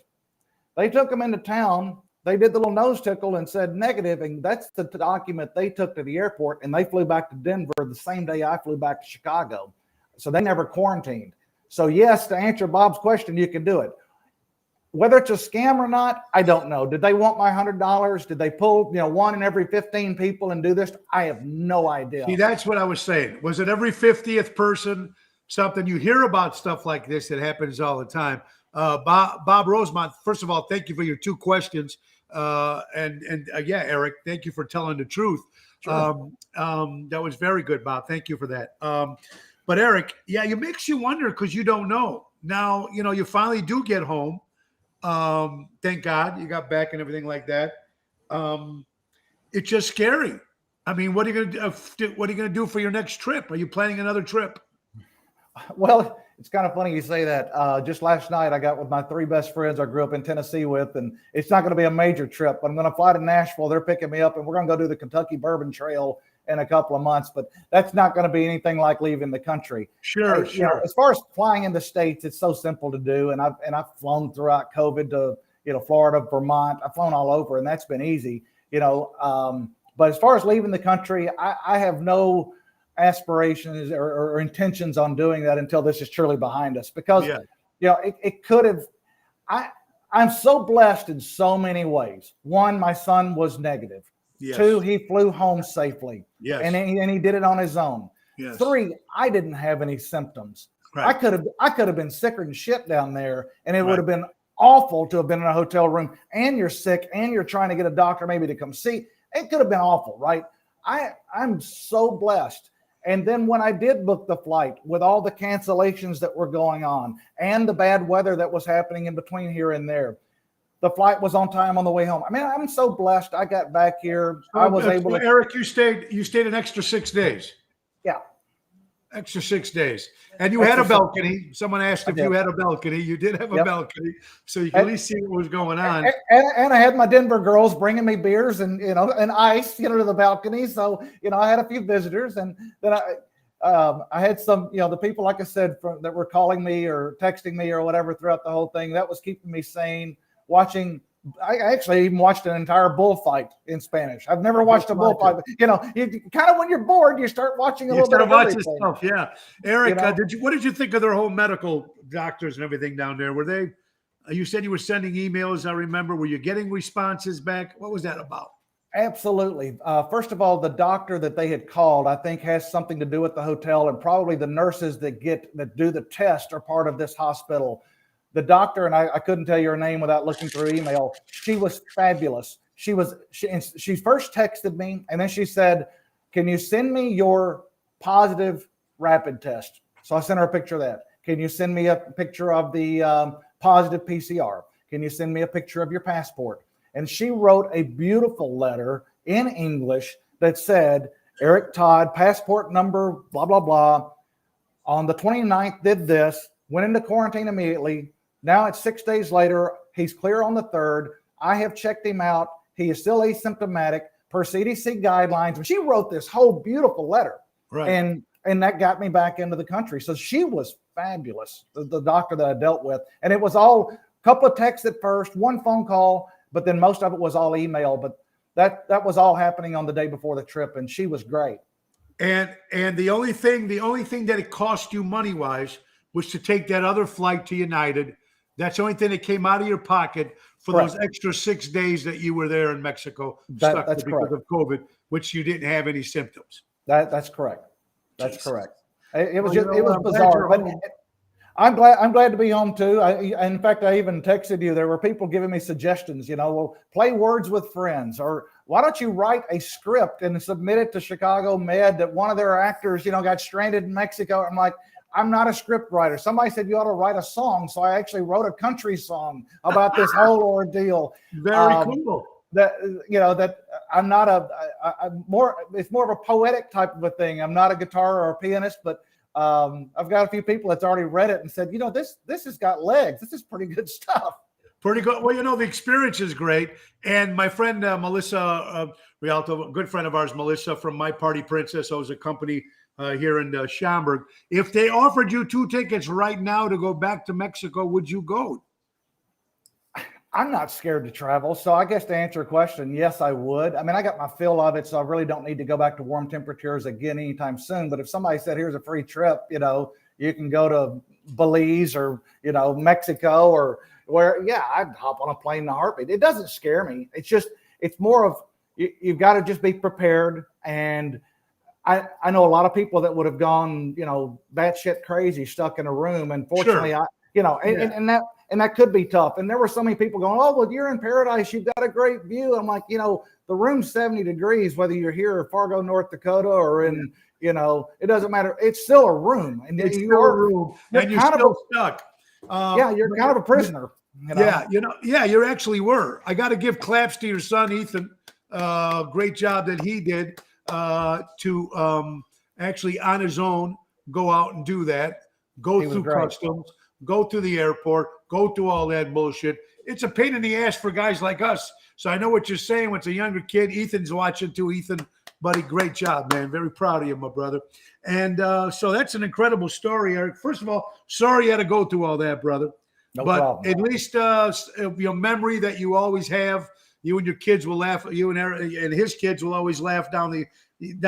They took them into town. They did the little nose tickle and said negative, and that's the document they took to the airport, and they flew back to Denver the same day I flew back to Chicago. So they never quarantined. So yes, to answer Bob's question, you can do it. Whether it's a scam or not, I don't know. Did they want my $100? Did they pull, 1 in every 15 people and do this? I have no idea. See, that's what I was saying. Was it every 50th person? Something you hear about stuff like this that happens all the time. Bob Rosemont, first of all, thank you for your 2 questions. Yeah, Eric, thank you for telling the truth. Sure. That was very good, Bob. Thank you for that. But Eric, yeah, it makes you wonder because you don't know. Now, you finally do get home. Thank God you got back and everything like that. It's just scary. I mean, what are you going to do for your next trip? Are you planning another trip? Well, it's kind of funny you say that. Just last night, I got with my 3 best friends I grew up in Tennessee with, and it's not going to be a major trip, but I'm going to fly to Nashville. They're picking me up, and we're going to go do the Kentucky Bourbon Trail in a couple of months, but that's not going to be anything like leaving the country. Sure. As far as flying in the States, it's so simple to do. And I've flown throughout COVID to, Florida, Vermont. I've flown all over, and that's been easy, but as far as leaving the country, I have no aspirations or intentions on doing that until this is truly behind us, because it could have. I'm so blessed in so many ways. 1, my son was negative. Yes. 2, he flew home safely. Yes. And he did it on his own. Yes. 3, I didn't have any symptoms. Right. I could have been sicker than shit down there, and it would have been awful to have been in a hotel room, and you're sick, and you're trying to get a doctor maybe to come see. It could have been awful, right? I'm so blessed. And then when I did book the flight with all the cancellations that were going on and the bad weather that was happening in between here and there, the flight was on time on the way home. I mean, I'm so blessed. I got back here. I was able to. Eric, you stayed an extra 6 days. Yeah. Extra 6 days. And you had a balcony. Someone asked if you had a balcony. You did have a balcony. So you could at least see what was going on. And I had my Denver girls bringing me beers and ice, to the balcony. So, I had a few visitors, and then I had some, the people, like I said, that were calling me or texting me or whatever throughout the whole thing. That was keeping me sane. I actually even watched an entire bullfight in Spanish. I've never watched a bullfight. You kind of, when you're bored, you start watching a little bit of everything. Stuff. Yeah. Eric, what did you think of their whole medical doctors and everything down there? Were they? You said you were sending emails. I remember. Were you getting responses back? What was that about? Absolutely. First of all, the doctor that they had called, I think, has something to do with the hotel, and probably the nurses that do the test are part of this hospital. The doctor, and I couldn't tell you her name without looking through email. She was fabulous. She first texted me, and then she said, "Can you send me your positive rapid test?" So I sent her a picture of that. Can you send me a picture of the positive PCR? Can you send me a picture of your passport? And she wrote a beautiful letter in English that said, "Eric Todd, passport number, blah, blah, blah. On the 29th, did this, went into quarantine immediately. Now it's 6 days later. He's clear on the 3rd. I have checked him out. He is still asymptomatic per CDC guidelines. And she wrote this whole beautiful letter. Right. And that got me back into the country. So she was fabulous, the doctor that I dealt with. And it was all a couple of texts at first, one phone call, but then most of it was all email. But that was all happening on the day before the trip, and she was great. And the only thing that it cost you money-wise was to take that other flight to United. That's the only thing that came out of your pocket for Correct. those extra 6 days that you were there in Mexico, That's because correct. of COVID, which you didn't have any symptoms. That's correct. That's Jesus. correct. It was Well, just, it was I'm glad bizarre, you're but home. I'm glad to be home too. In fact, I even texted you. There were people giving me suggestions, well, play Words with Friends, or why don't you write a script and submit it to Chicago Med that one of their actors, got stranded in Mexico. I'm like, I'm not a script writer. Somebody said you ought to write a song. So I actually wrote a country song about this whole ordeal. Very cool. That I'm not it's more of a poetic type of a thing. I'm not a guitar or a pianist, but I've got a few people that's already read it and said, this has got legs. This is pretty good stuff. Pretty good. Well, the experience is great. And my friend Melissa Rialto, a good friend of ours, Melissa from My Party Princess, owns a company here in Schaumburg. If they offered you 2 tickets right now to go back to Mexico, would you go? I'm not scared to travel. So I guess to answer your question, yes, I would. I mean, I got my fill of it, so I really don't need to go back to warm temperatures again anytime soon. But if somebody said, here's a free trip, you can go to Belize or, Mexico or where, yeah, I'd hop on a plane in a heartbeat. It doesn't scare me. It's more of, you've got to just be prepared. And I know a lot of people that would have gone, batshit crazy, stuck in a room. And fortunately, Sure. And that could be tough. And there were so many people going, oh, well, you're in paradise. You've got a great view. I'm like, the room's 70 degrees, whether you're here in Fargo, North Dakota, or in, it doesn't matter. It's still a room. And It's still a room. And you're still stuck. You're kind of a prisoner. Yeah, you actually were. I got to give claps to your son, Ethan. Great job that he did to actually on his own go out and do that, go through customs, go to the airport, go through all that bullshit. It's a pain in the ass for guys like us. So I know what you're saying. When it's a younger kid, Ethan's watching too. Ethan, buddy, great job, man. Very proud of you, my brother. And so that's an incredible story, Eric. First of all, sorry you had to go through all that, brother. No but problem. at least your memory that you always have, you and your kids will laugh. You and Eric and his kids will always laugh down the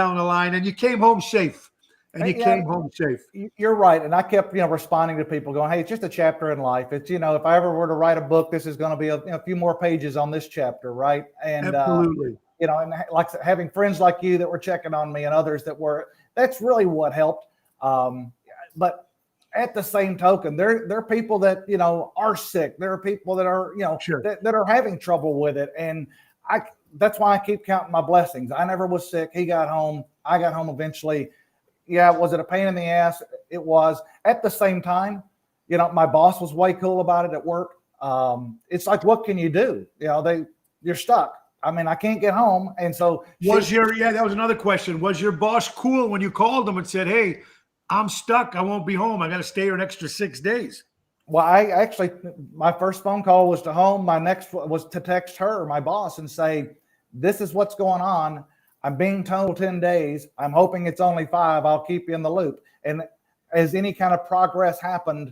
line. And you came home safe. And you came home safe. You're right. And I kept, responding to people going, hey, it's just a chapter in life. It's, if I ever were to write a book, this is going to be a few more pages on this chapter. Right. And, absolutely. And like having friends like you that were checking on me and others that's really what helped. But at the same token, there are people that, are sick. There are people that are, sure. that are having trouble with it. And that's why I keep counting my blessings. I never was sick. He got home. I got home eventually. Yeah, was it a pain in the ass? It was. At the same time, my boss was way cool about it at work. It's like, what can you do? You're stuck. I mean, I can't get home. And so that was another question. Was your boss cool when you called him and said, hey, I'm stuck. I won't be home. I got to stay here an extra 6 days. Well, my first phone call was to home. My next was to text her, my boss, and say, this is what's going on. I'm being told 10 days. I'm hoping it's only 5. I'll keep you in the loop. And as any kind of progress happened,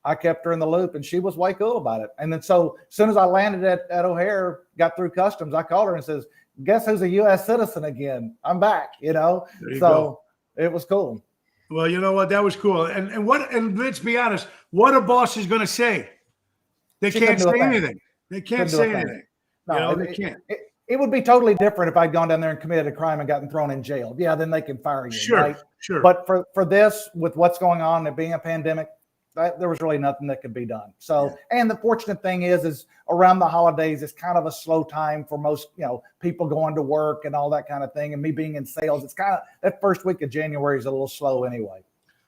I kept her in the loop, and she was way cool about it. And then so as soon as I landed at O'Hare, got through customs, I called her and says, guess who's a U.S. citizen again? I'm back, So go. It was cool. Well, you know what? That was cool. And let's be honest, what a boss is going to say? They can't say anything. They can't say anything. No, they can't. It would be totally different if I'd gone down there and committed a crime and gotten thrown in jail. Yeah, then they can fire you. Sure, right? sure. But for this, with what's going on, it being a pandemic, there was really nothing that could be done. So, and the fortunate thing is around the holidays, it's kind of a slow time for most, people going to work and all that kind of thing. And me being in sales, it's kind of that first week of January is a little slow anyway.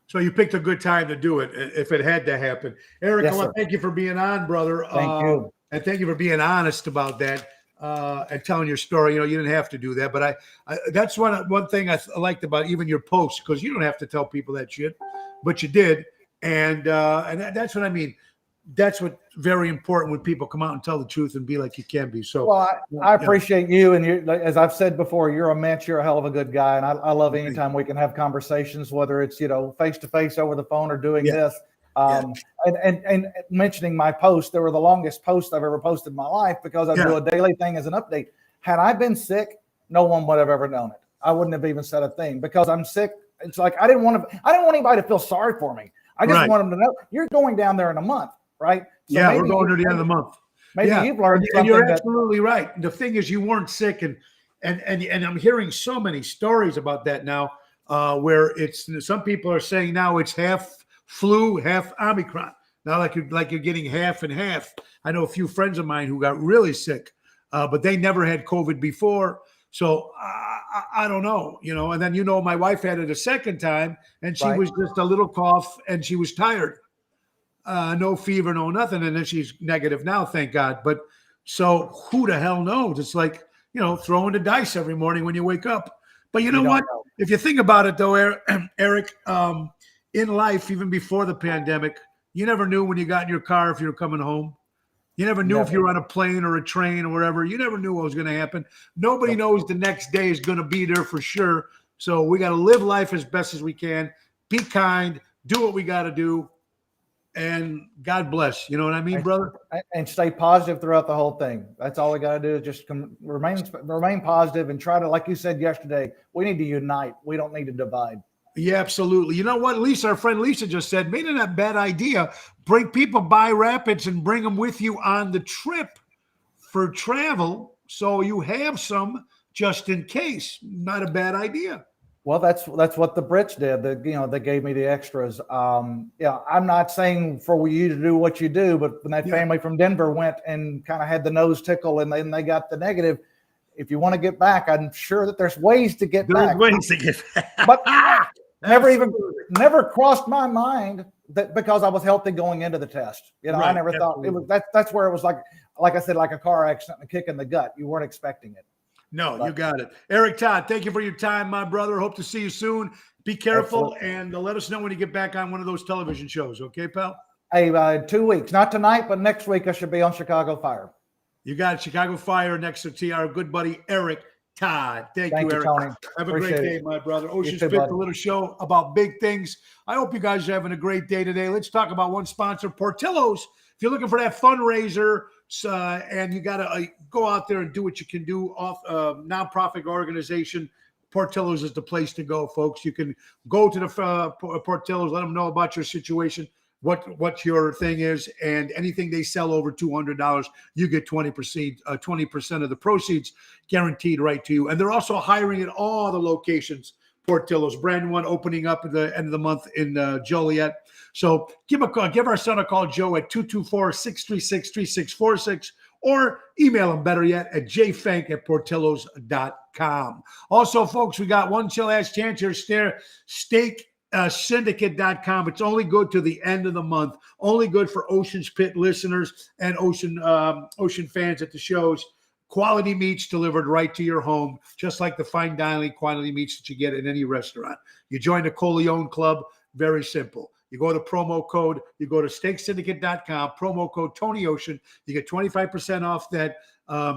So you picked a good time to do it if it had to happen. Eric, I want to thank you for being on, brother. Thank you. And thank you for being honest about that. And telling your story, you didn't have to do that, but I that's one thing I liked about even your posts, because you don't have to tell people that shit, but you did, and that's what I mean. that's what very important when people come out and tell the truth and be like you can be. So, Well, I appreciate you, and you, as I've said before, you're a mensch. You're a hell of a good guy, and I love anytime we can have conversations, whether it's face to face over the phone or doing this. And mentioning my post, they were the longest posts I've ever posted in my life because I do a daily thing as an update. Had I been sick, no one would have ever known it. I wouldn't have even said a thing because I'm sick. It's like I didn't want anybody to feel sorry for me. I just want them to know you're going down there in a month, right? So we're going to the end of the month. Maybe you've learned something. And you're absolutely right. The thing is, you weren't sick, and I'm hearing so many stories about that now, where it's some people are saying now it's half flu, half Omicron. Now, like you're getting half and half. I know a few friends of mine who got really sick, but they never had COVID before. So I don't know, And then my wife had it a second time, and she was just a little cough, and she was tired. No fever, no nothing, and then she's negative now, thank God. But so who the hell knows? It's like throwing the dice every morning when you wake up. But you know what? If you think about it, though, Eric, in life, even before the pandemic, you never knew when you got in your car if you were coming home. You never knew if you were on a plane or a train or wherever. You never knew what was going to happen. Nobody knows the next day is going to be there for sure. So we got to live life as best as we can. Be kind. Do what we got to do. And God bless. You know what I mean, brother? And stay positive throughout the whole thing. That's all we got to do is just remain positive and try to, like you said yesterday, we need to unite. We don't need to divide. Yeah, absolutely. You know what? Lisa, our friend Lisa just said, maybe not a bad idea. Bring people by Rapids and bring them with you on the trip for travel. So you have some just in case. Not a bad idea. Well, that's what the Brits did. They gave me the extras. I'm not saying for you to do what you do, but when that family from Denver went and kind of had the nose tickle and then they got the negative, if you want to get back, I'm sure that there's ways to get back. Ways to get back. But never crossed my mind that because I was healthy going into the test. I never thought it was that's where it was like I said, like a car accident, a kick in the gut. You weren't expecting it. No, you got it. Eric Todd, thank you for your time, my brother. Hope to see you soon. Be careful and let us know when you get back on one of those television shows. Okay, pal? Hey, 2 weeks. Not tonight, but next week I should be on Chicago Fire. You got it. Chicago Fire next to our good buddy, Eric Todd. Thank you, Eric. Tony. Have a great day, my brother. Ocean Spit, the little show about big things. I hope you guys are having a great day today. Let's talk about one sponsor, Portillo's. If you're looking for that fundraiser and you got to go out there and do what you can do off nonprofit organization, Portillo's is the place to go, folks. You can go to the Portillo's, let them know about your situation, what your thing is, and anything they sell over $200, you get 20% of the proceeds guaranteed right to you. And they're also hiring at all the locations. Portillo's, brand new one opening up at the end of the month in Joliet. So give our son a call, Joe, at 224-636-3646, or email him, better yet, at jfank@portillos.com. Also, folks, we got one chill ass chance here, SteakSyndicate.com. It's only good to the end of the month. Only good for Ocean's Pit listeners and Ocean fans at the shows. Quality meats delivered right to your home, just like the fine dining quality meats that you get in any restaurant. You join the Coleon Club, very simple. You go to promo code, you go to SteakSyndicate.com, promo code Tony Ocean. You get 25% off that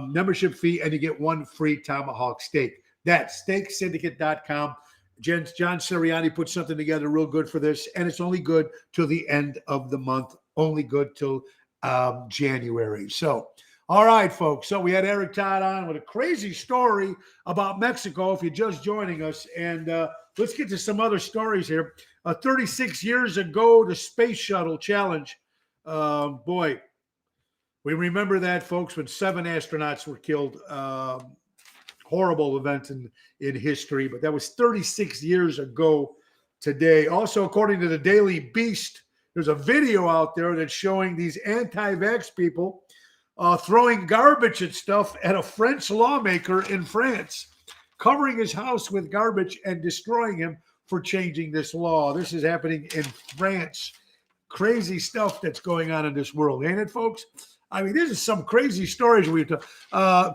membership fee, and you get one free tomahawk steak. That's SteakSyndicate.com. John Sirianni put something together real good for this, and it's only good till the end of the month, only good till January. So, all right, folks. So we had Eric Todd on with a crazy story about Mexico, if you're just joining us. And let's get to some other stories here. 36 years ago, the Space Shuttle Challenge. Boy, we remember that, folks, when 7 astronauts were killed. Horrible event in history, but that was 36 years ago today. Also, according to the Daily Beast, there's a video out there that's showing these anti-vax people throwing garbage and stuff at a French lawmaker in France, covering his house with garbage and destroying him for changing this law. This is happening in France. Crazy stuff that's going on in this world, ain't it, folks? I mean, this is some crazy stories we've done.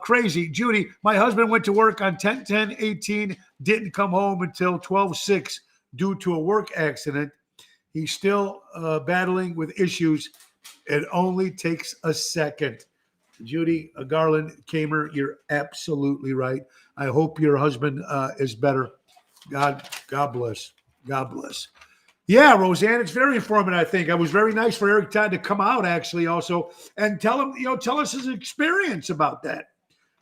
Crazy. Judy, my husband went to work on 10/10/18, didn't come home until 12/6 due to a work accident. He's still battling with issues It only takes a second. Judy Garland Kamer, you're absolutely right. I hope your husband is better. God bless. God bless. Yeah, Roseanne, it's very informative, I think. It was very nice for Eric Todd to come out, actually, also, and tell us his experience about that.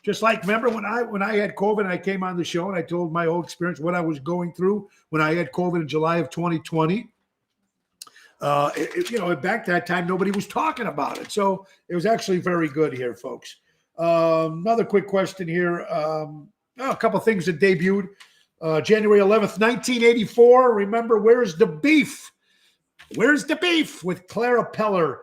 Just like, remember when I had COVID, I came on the show and I told my whole experience, what I was going through when I had COVID in July of 2020. Back that time, nobody was talking about it. So it was actually very good here, folks. Another quick question here. A couple things that debuted. January 11th, 1984. Remember, Where's the Beef? Where's the Beef with Clara Peller?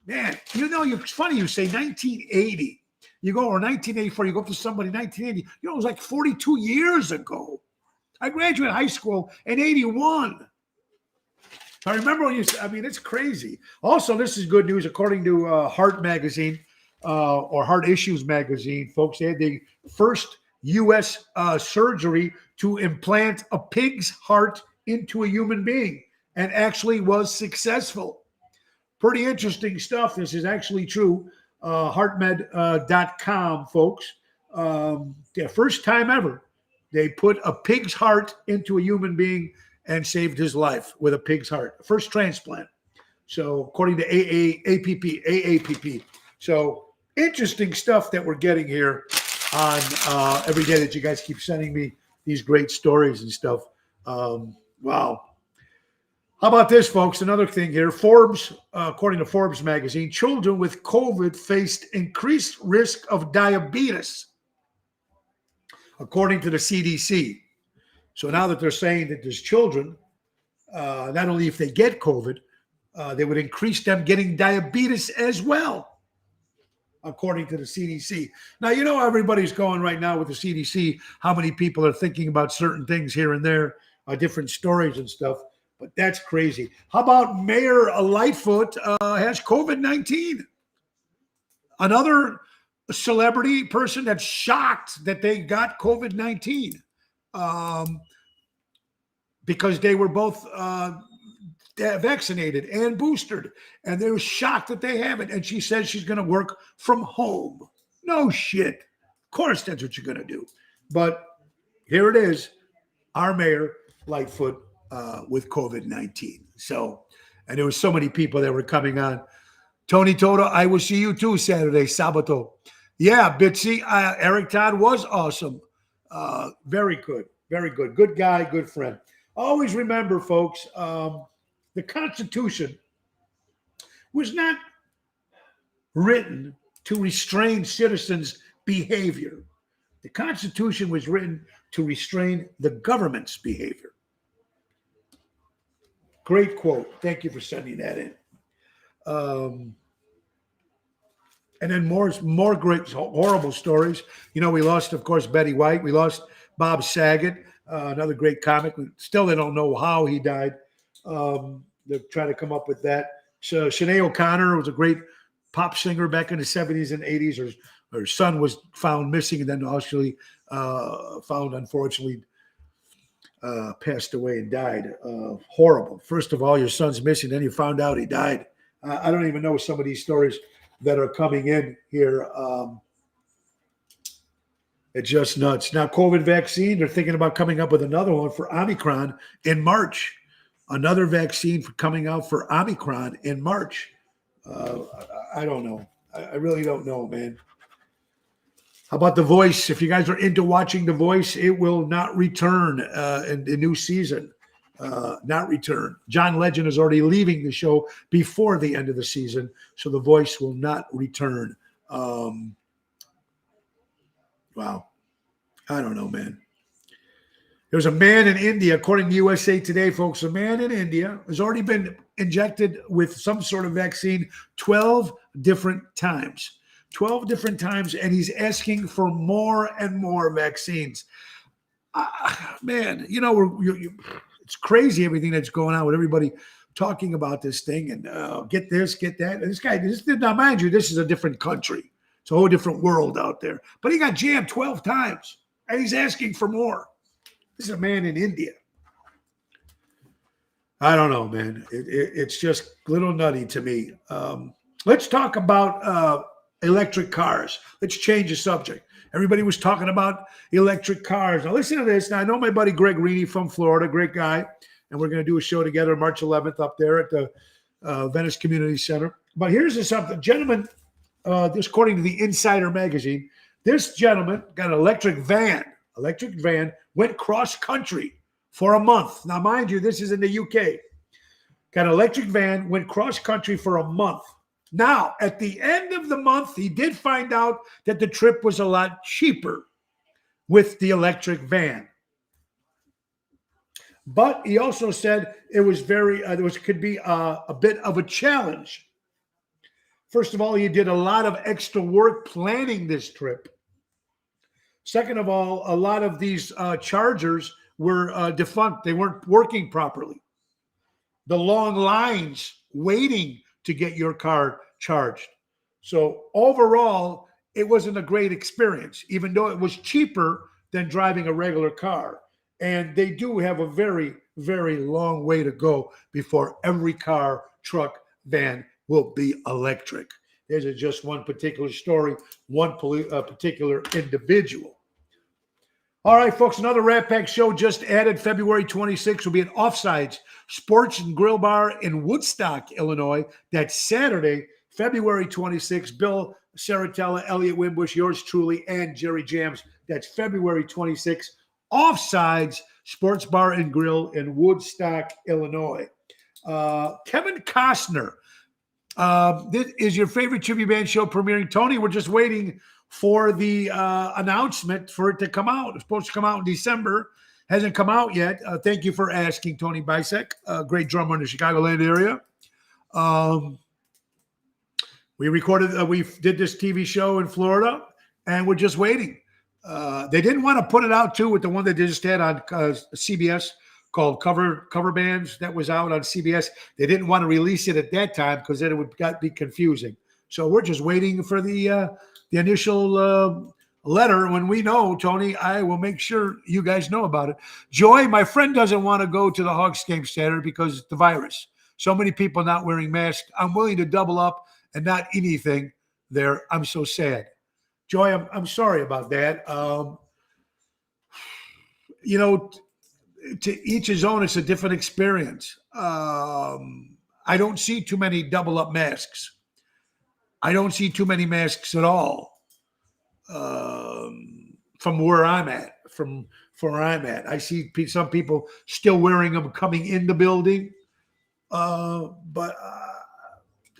Man, it's funny you say 1980. You go, or 1984, you go up to somebody, 1980. It was like 42 years ago. I graduated high school in 81. I remember when it's crazy. Also, this is good news. According to Heart Magazine or Heart Issues Magazine, folks, they had the first U.S. surgery to implant a pig's heart into a human being and actually was successful. Pretty interesting stuff. This is actually true. HeartMed.com, folks. First time ever, they put a pig's heart into a human being and saved his life with a pig's heart. First transplant. So according to AAPP. So interesting stuff that we're getting here on every day that you guys keep sending me these great stories and stuff. Wow. How about this, folks? Another thing here. Forbes, according to Forbes magazine, children with COVID faced increased risk of diabetes, according to the CDC. So now that they're saying that there's children, not only if they get COVID, they would increase them getting diabetes as well, according to the CDC. Now, everybody's going right now with the CDC, how many people are thinking about certain things here and there, different stories and stuff. But that's crazy. How about Mayor Lightfoot has COVID-19? Another celebrity person that's shocked that they got COVID-19 because they were both vaccinated and boosted, and they were shocked that they haven't. And she says she's going to work from home. No shit. Of course, that's what you're going to do. But here it is, our Mayor Lightfoot with COVID-19. So, and there was so many people that were coming on. Tony Toto, I will see you too Saturday, Sabato. Yeah, Bitsy, Eric Todd was awesome. Very good, very good. Good guy, good friend. Always remember, folks, the Constitution was not written to restrain citizens' behavior. The Constitution was written to restrain the government's behavior. Great quote. Thank you for sending that in. And then more great, horrible stories. We lost, of course, Betty White. We lost Bob Saget, another great comic. Still, they don't know how he died. They're trying to come up with that. So Sinead O'Connor was a great pop singer back in the 70s and 80s. Her son was found missing and then actually found, unfortunately, passed away and died. Horrible. First of all, your son's missing, then you found out he died. I don't even know some of these stories that are coming in here. It's just nuts. Now, COVID vaccine, they're thinking about coming up with another one for Omicron in March. Another vaccine coming out for Omicron in March. I don't know. I really don't know, man. How about The Voice? If you guys are into watching The Voice, it will not return in the new season. Not return. John Legend is already leaving the show before the end of the season, so The Voice will not return. Wow. I don't know, man. There's a man in India, according to USA Today, folks, a man in India has already been injected with some sort of vaccine 12 different times. 12 different times, and he's asking for more and more vaccines. Man, it's crazy everything that's going on with everybody talking about this thing and get this, get that. And now mind you, this is a different country. It's a whole different world out there. But he got jammed 12 times, and he's asking for more. This is a man in India. I don't know, man. It's just a little nutty to me. Let's talk about electric cars. Let's change the subject. Everybody was talking about electric cars. Now listen to this. Now I know my buddy Greg Reedy from Florida, great guy, and we're going to do a show together March 11th up there at the Venice Community Center. But here's something, gentlemen. This according to the Insider magazine, this gentleman got an electric van. Electric van went cross country for a month. Now, mind you, this is in the UK. Got an electric van, went cross country for a month. Now, at the end of the month, he did find out that the trip was a lot cheaper with the electric van. But he also said it was could be a bit of a challenge. First of all, he did a lot of extra work planning this trip. Second of all, a lot of these chargers were defunct. They weren't working properly. The long lines waiting to get your car charged. So overall, it wasn't a great experience, even though it was cheaper than driving a regular car. And they do have a very, very long way to go before every car, truck, van will be electric. There's just one particular story, one particular individual. All right, folks, another Rat Pack show just added. February 26th will be at Offsides Sports and Grill Bar in Woodstock, Illinois. That's Saturday, February 26th. Bill Saratella, Elliot Wimbush, yours truly, and Jerry Jams. That's February 26th. Offsides Sports Bar and Grill in Woodstock, Illinois. Kevin Costner. This is your favorite tribute band show premiering. Tony, we're just waiting for the announcement for it to come out. It's supposed to come out in December. Hasn't come out yet. Thank you for asking, Tony Bisek, great drummer in the Chicagoland area. We did this TV show in Florida, and we're just waiting. They didn't want to put it out, too, with the one they just had on CBS called Cover Bands. That was out on CBS. They didn't want to release it at that time because then it would be confusing. So we're just waiting for the initial letter. When we know, Tony, I will make sure you guys know about it. Joy, my friend, doesn't want to go to the Hawks game Saturday because the virus. So many people not wearing masks. I'm willing to double up and not anything there. I'm so sad. Joy, I'm sorry about that. To each his own, it's a different experience. I don't see too many double up masks. I don't see too many masks at all. From where I'm at, I see some people still wearing them coming in the building. But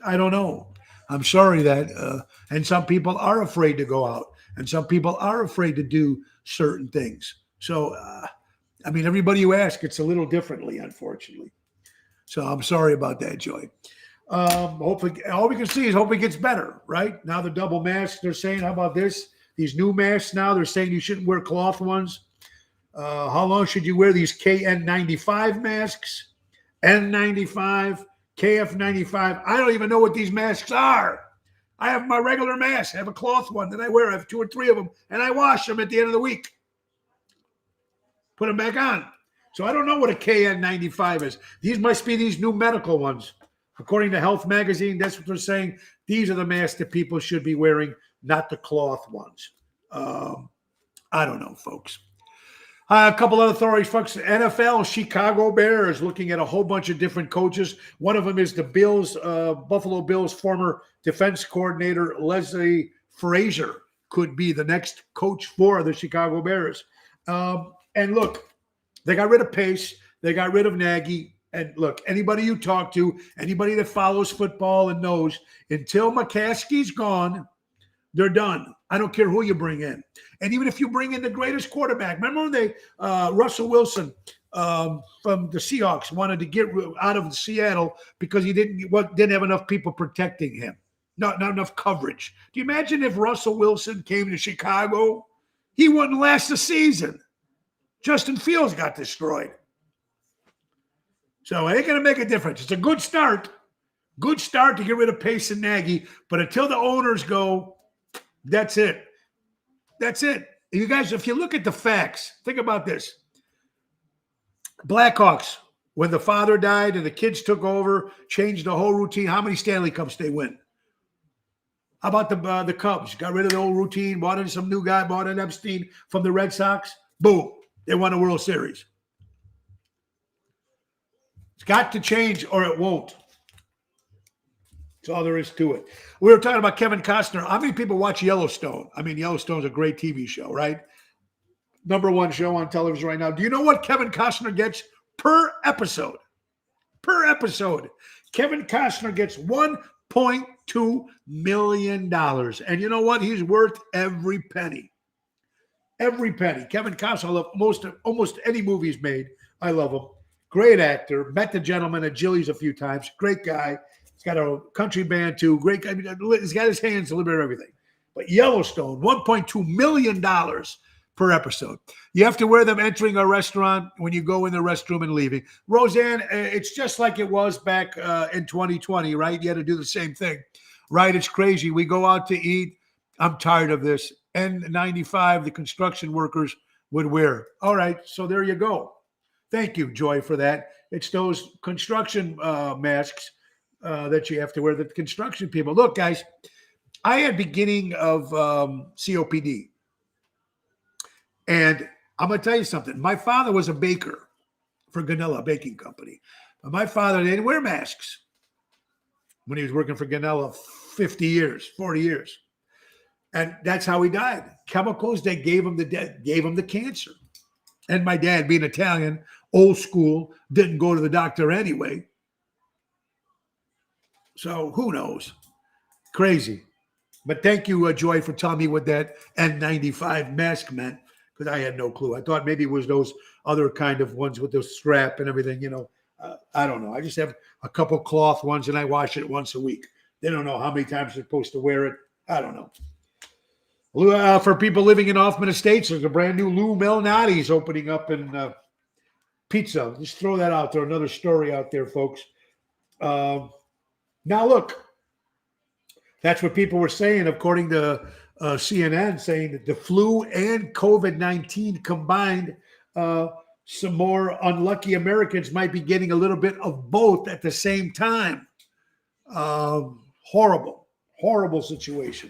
I don't know. I'm sorry that, and some people are afraid to go out, and some people are afraid to do certain things. So, everybody you ask, it's a little differently, unfortunately. So I'm sorry about that, Joy. Hopefully, all we can see is hope it gets better, right? Now the double masks, they're saying, how about this? These new masks now, they're saying you shouldn't wear cloth ones. How long should you wear these KN95 masks? N95, KF95. I don't even know what these masks are. I have my regular mask. I have a cloth one that I wear. I have 2 or 3 of them, and I wash them at the end of the week. Put them back on. So I don't know what a KN95 is. These must be these new medical ones. According to Health Magazine, that's what they're saying. These are the masks that people should be wearing, not the cloth ones. I don't know, folks. A couple other stories, folks. NFL, Chicago Bears looking at a whole bunch of different coaches. One of them is the Buffalo Bills former defense coordinator, Leslie Frazier, could be the next coach for the Chicago Bears. And look, they got rid of Pace. They got rid of Nagy. And look, anybody you talk to, anybody that follows football and knows, until McCaskey's gone, they're done. I don't care who you bring in. And even if you bring in the greatest quarterback, remember when Russell Wilson from the Seahawks wanted to get out of Seattle because he didn't have enough people protecting him, not enough coverage. Do you imagine if Russell Wilson came to Chicago? He wouldn't last a season. Justin Fields got destroyed. So it ain't going to make a difference. It's a good start. Good start to get rid of Pace and Nagy. But until the owners go, that's it. That's it. You guys, if you look at the facts, think about this. Blackhawks When the father died and the kids took over, changed the whole routine, how many Stanley Cups they win? How about the Cubs? Got rid of the old routine, bought in some new guy, bought in Epstein from the Red Sox. Boom. They won a World Series. It's got to change or it won't. That's all there is to it. We were talking about Kevin Costner. How many people watch Yellowstone? I mean, Yellowstone's a great TV show, right? #1 show on television right now. Do you know what Kevin Costner gets per episode? Per episode. Kevin Costner gets $1.2 million. And you know what? He's worth every penny. Every penny. Kevin Costner, I love almost any movie he's made. I love him. Great actor. Met the gentleman at Jilly's a few times. Great guy. He's got a country band too. Great guy. He's got his hands to liberate everything. But Yellowstone, $1.2 million per episode. You have to wear them entering a restaurant when you go in the restroom and leaving. Roseanne, it's just like it was back in 2020, right? You had to do the same thing, right? It's crazy. We go out to eat. I'm tired of this. N95, the construction workers would wear. All right, so there you go. Thank you, Joy, for that. It's those construction masks that you have to wear, the construction people. Look, guys, I had beginning of COPD. And I'm going to tell you something. My father was a baker for Ganella Baking Company. But my father didn't wear masks when he was working for Ganella 50 years, 40 years. And that's how he died. Chemicals that gave him the cancer. And my dad, being Italian, old school, didn't go to the doctor anyway. So who knows? Crazy. But thank you, Joy, for telling me what that N95 mask meant, because I had no clue. I thought maybe it was those other kind of ones with the strap and everything, you know. I don't know. I just have a couple cloth ones, and I wash it once a week. They don't know how many times they're supposed to wear it. I don't know. For people living in Hoffman Estates, there's a brand new Lou Malnati's opening up in pizza. Just throw that out there. Another story out there, folks. Now, look, that's what people were saying, according to CNN, saying that the flu and COVID-19 combined, some more unlucky Americans might be getting a little bit of both at the same time. Horrible, horrible situation.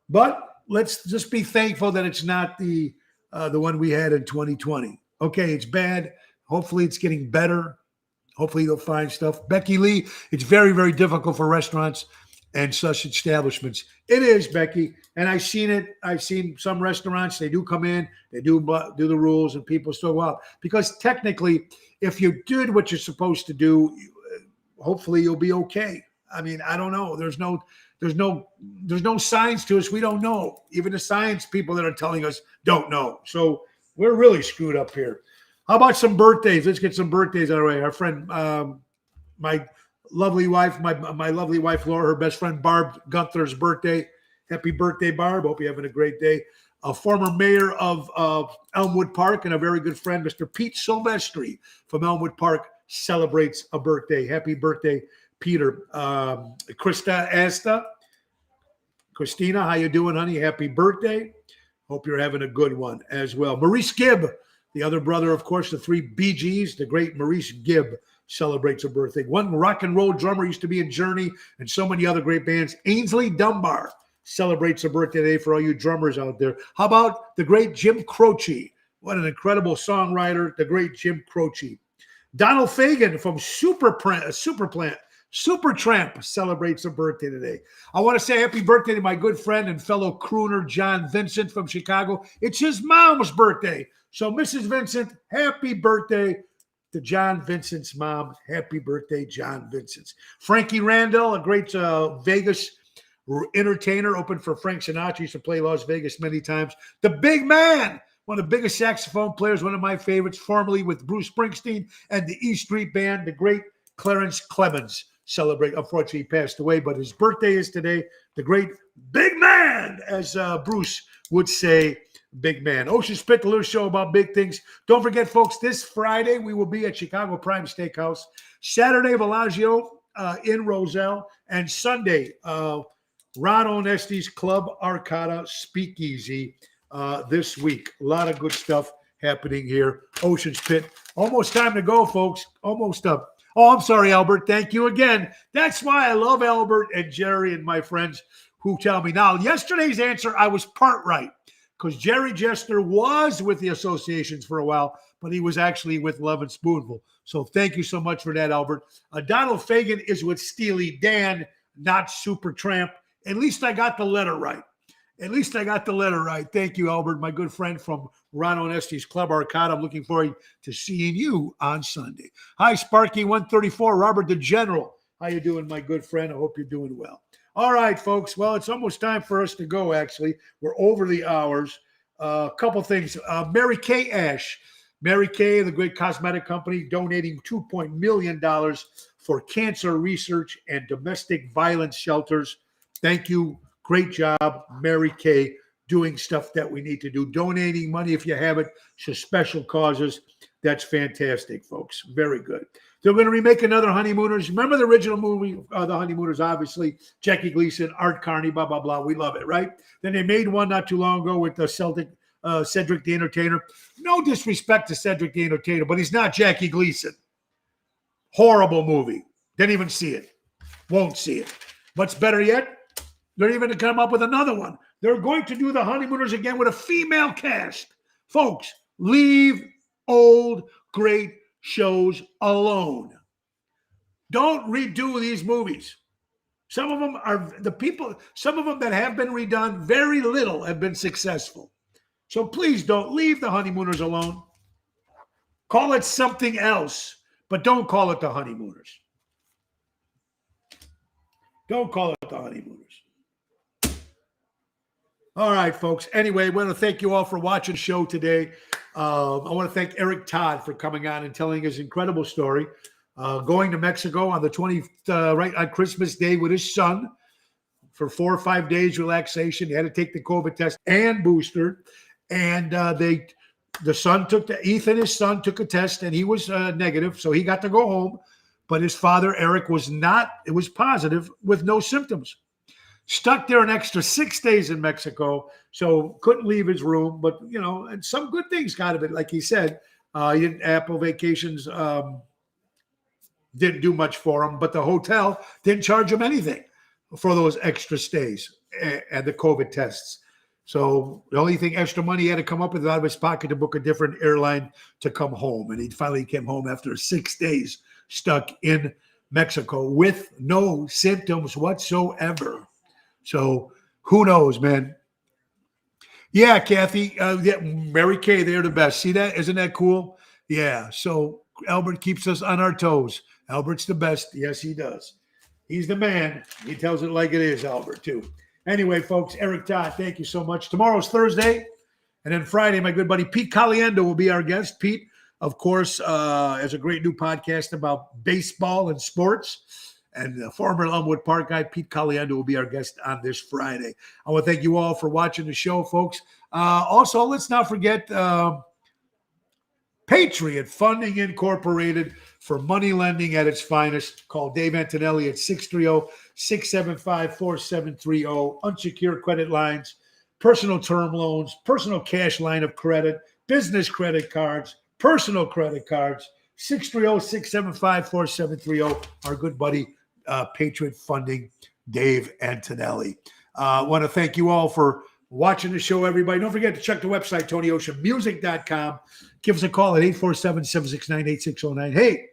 But let's just be thankful that it's not the one we had in 2020. Okay, it's bad. Hopefully it's getting better. Hopefully they'll find stuff. Becky Lee, it's very, very difficult for restaurants and such establishments. It is, Becky. And I've seen it. I've seen some restaurants, they do come in, they do the rules, and people still go out. Because technically, if you did what you're supposed to do, hopefully you'll be okay. I mean, I don't know. There's no science to us. We don't know. Even the science people that are telling us don't know. So we're really screwed up here. How about some birthdays? Let's get some birthdays out of the way. Our friend, my lovely wife, my lovely wife, Laura, her best friend, Barb Gunther's birthday. Happy birthday, Barb. Hope you're having a great day. A former mayor of Elmwood Park and a very good friend, Mr. Pete Silvestri from Elmwood Park, celebrates a birthday. Happy birthday, Peter. Christina, how you doing, honey? Happy birthday. Hope you're having a good one as well. Maurice Gibb, the other brother, of course, the three Bee Gees, the great Maurice Gibb celebrates a birthday. One rock and roll drummer, used to be in Journey and so many other great bands. Ainsley Dunbar celebrates a birthday today for all you drummers out there. How about the great Jim Croce? What an incredible songwriter, the great Jim Croce. Donald Fagen from Supertramp celebrates a birthday today. I want to say happy birthday to my good friend and fellow crooner, John Vincent from Chicago. It's his mom's birthday. So, Mrs. Vincent, happy birthday to John Vincent's mom. Happy birthday, John Vincent. Frankie Randall, a great Vegas entertainer, opened for Frank Sinatra. Used to play Las Vegas many times. The Big Man, one of the biggest saxophone players, one of my favorites, formerly with Bruce Springsteen and the E Street Band, the great Clarence Clemens. Celebrate. Unfortunately, he passed away, but his birthday is today. The great Big Man, as Bruce would say, Big Man. Ocean Spit, the little show about big things. Don't forget, folks, this Friday we will be at Chicago Prime Steakhouse. Saturday, Bellagio in Roselle. And Sunday, Ron Onesti's Club Arcada Speakeasy this week. A lot of good stuff happening here. Ocean's Pit. Almost time to go, folks. Almost up. Oh, I'm sorry, Albert. Thank you again. That's why I love Albert and Jerry and my friends who tell me. Now, yesterday's answer, I was part right because Jerry Jester was with the associations for a while, but he was actually with Love and Spoonful. So thank you so much for that, Albert. Donald Fagen is with Steely Dan, not Supertramp. At least I got the letter right. Thank you, Albert, my good friend from Ron Onesti's Club Arcade. I'm looking forward to seeing you on Sunday. Hi, Sparky 134, Robert the General. How you doing, my good friend? I hope you're doing well. All right, folks. Well, it's almost time for us to go, actually. We're over the hours. A couple things. Mary Kay Ash. Mary Kay, the great cosmetic company, donating $2 million for cancer research and domestic violence shelters. Thank you. Great job, Mary Kay, doing stuff that we need to do. Donating money, if you have it, to special causes. That's fantastic, folks. Very good. They're going to remake another Honeymooners. Remember the original movie, The Honeymooners, obviously. Jackie Gleason, Art Carney, blah, blah, blah. We love it, right? Then they made one not too long ago with the Cedric the Entertainer. No disrespect to Cedric the Entertainer, but he's not Jackie Gleason. Horrible movie. Didn't even see it. Won't see it. What's better yet? They're even going to come up with another one. They're going to do The Honeymooners again with a female cast. Folks, leave old, great shows alone. Don't redo these movies. Some of them are the people, some of them that have been redone, very little have been successful. So please don't leave The Honeymooners alone. Call it something else, but don't call it The Honeymooners. Don't call it The Honeymooners. All right, folks. Anyway, I want to thank you all for watching the show today. I want to thank Eric Todd for coming on and telling his incredible story. Going to Mexico on the 20th, right on Christmas Day with his son for 4 or 5 days relaxation. He had to take the COVID test and booster. And his son took a test and he was negative. So he got to go home. But his father, Eric, was not. It was positive with no symptoms. Stuck there an extra 6 days in Mexico, so couldn't leave his room. But, you know, and some good things got of it. Like he said, Apple Vacations didn't do much for him, but the hotel didn't charge him anything for those extra stays and the COVID tests. So the only thing extra money he had to come up with out of his pocket to book a different airline to come home. And he finally came home after 6 days stuck in Mexico with no symptoms whatsoever. So who knows, man? Yeah, Kathy, Mary Kay, they're the best. See that? Isn't that cool? Yeah. So Albert keeps us on our toes. Albert's the best. Yes, he does. He's the man. He tells it like it is, Albert, too. Anyway, folks, Eric Todd, thank you so much. Tomorrow's Thursday. And then Friday, my good buddy Pete Caliendo will be our guest. Pete, of course, has a great new podcast about baseball and sports. And the former Elmwood Park guy, Pete Caliendo, will be our guest on this Friday. I want to thank you all for watching the show, folks. Also, let's not forget Patriot Funding Incorporated for money lending at its finest. Call Dave Antonelli at 630-675-4730. Unsecured credit lines, personal term loans, personal cash line of credit, business credit cards, personal credit cards. 630-675-4730. Our good buddy, Patriot Funding, Dave Antonelli. I want to thank you all for watching the show, everybody. Don't forget to check the website, TonyOceanMusic.com. Give us a call at 847-769-8609. Hey,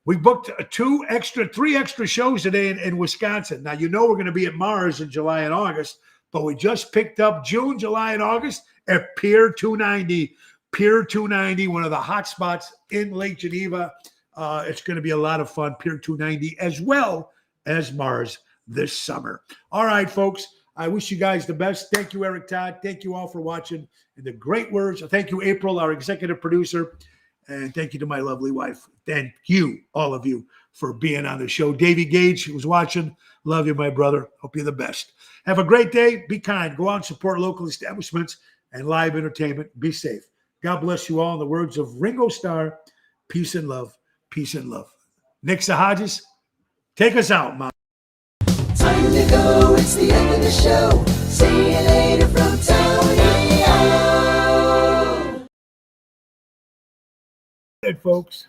we booked three extra shows today in Wisconsin. Now, you know we're going to be at Mars in July and August, but we just picked up June, July, and August at Pier 290. Pier 290, one of the hot spots in Lake Geneva. It's going to be a lot of fun. Pier 290 as well as Mars this summer. All right, folks. I wish you guys the best. Thank you, Eric Todd. Thank you all for watching. And the great words. Thank you, April, our executive producer. And thank you to my lovely wife. Thank you, all of you, for being on the show. Davey Gage, who's watching. Love you, my brother. Hope you're the best. Have a great day. Be kind. Go out and support local establishments and live entertainment. Be safe. God bless you all. In the words of Ringo Starr, peace and love. Peace and love. Nick Sahajas, take us out, Mom. Time to go, it's the end of the show. See you later from Tony O. it, folks.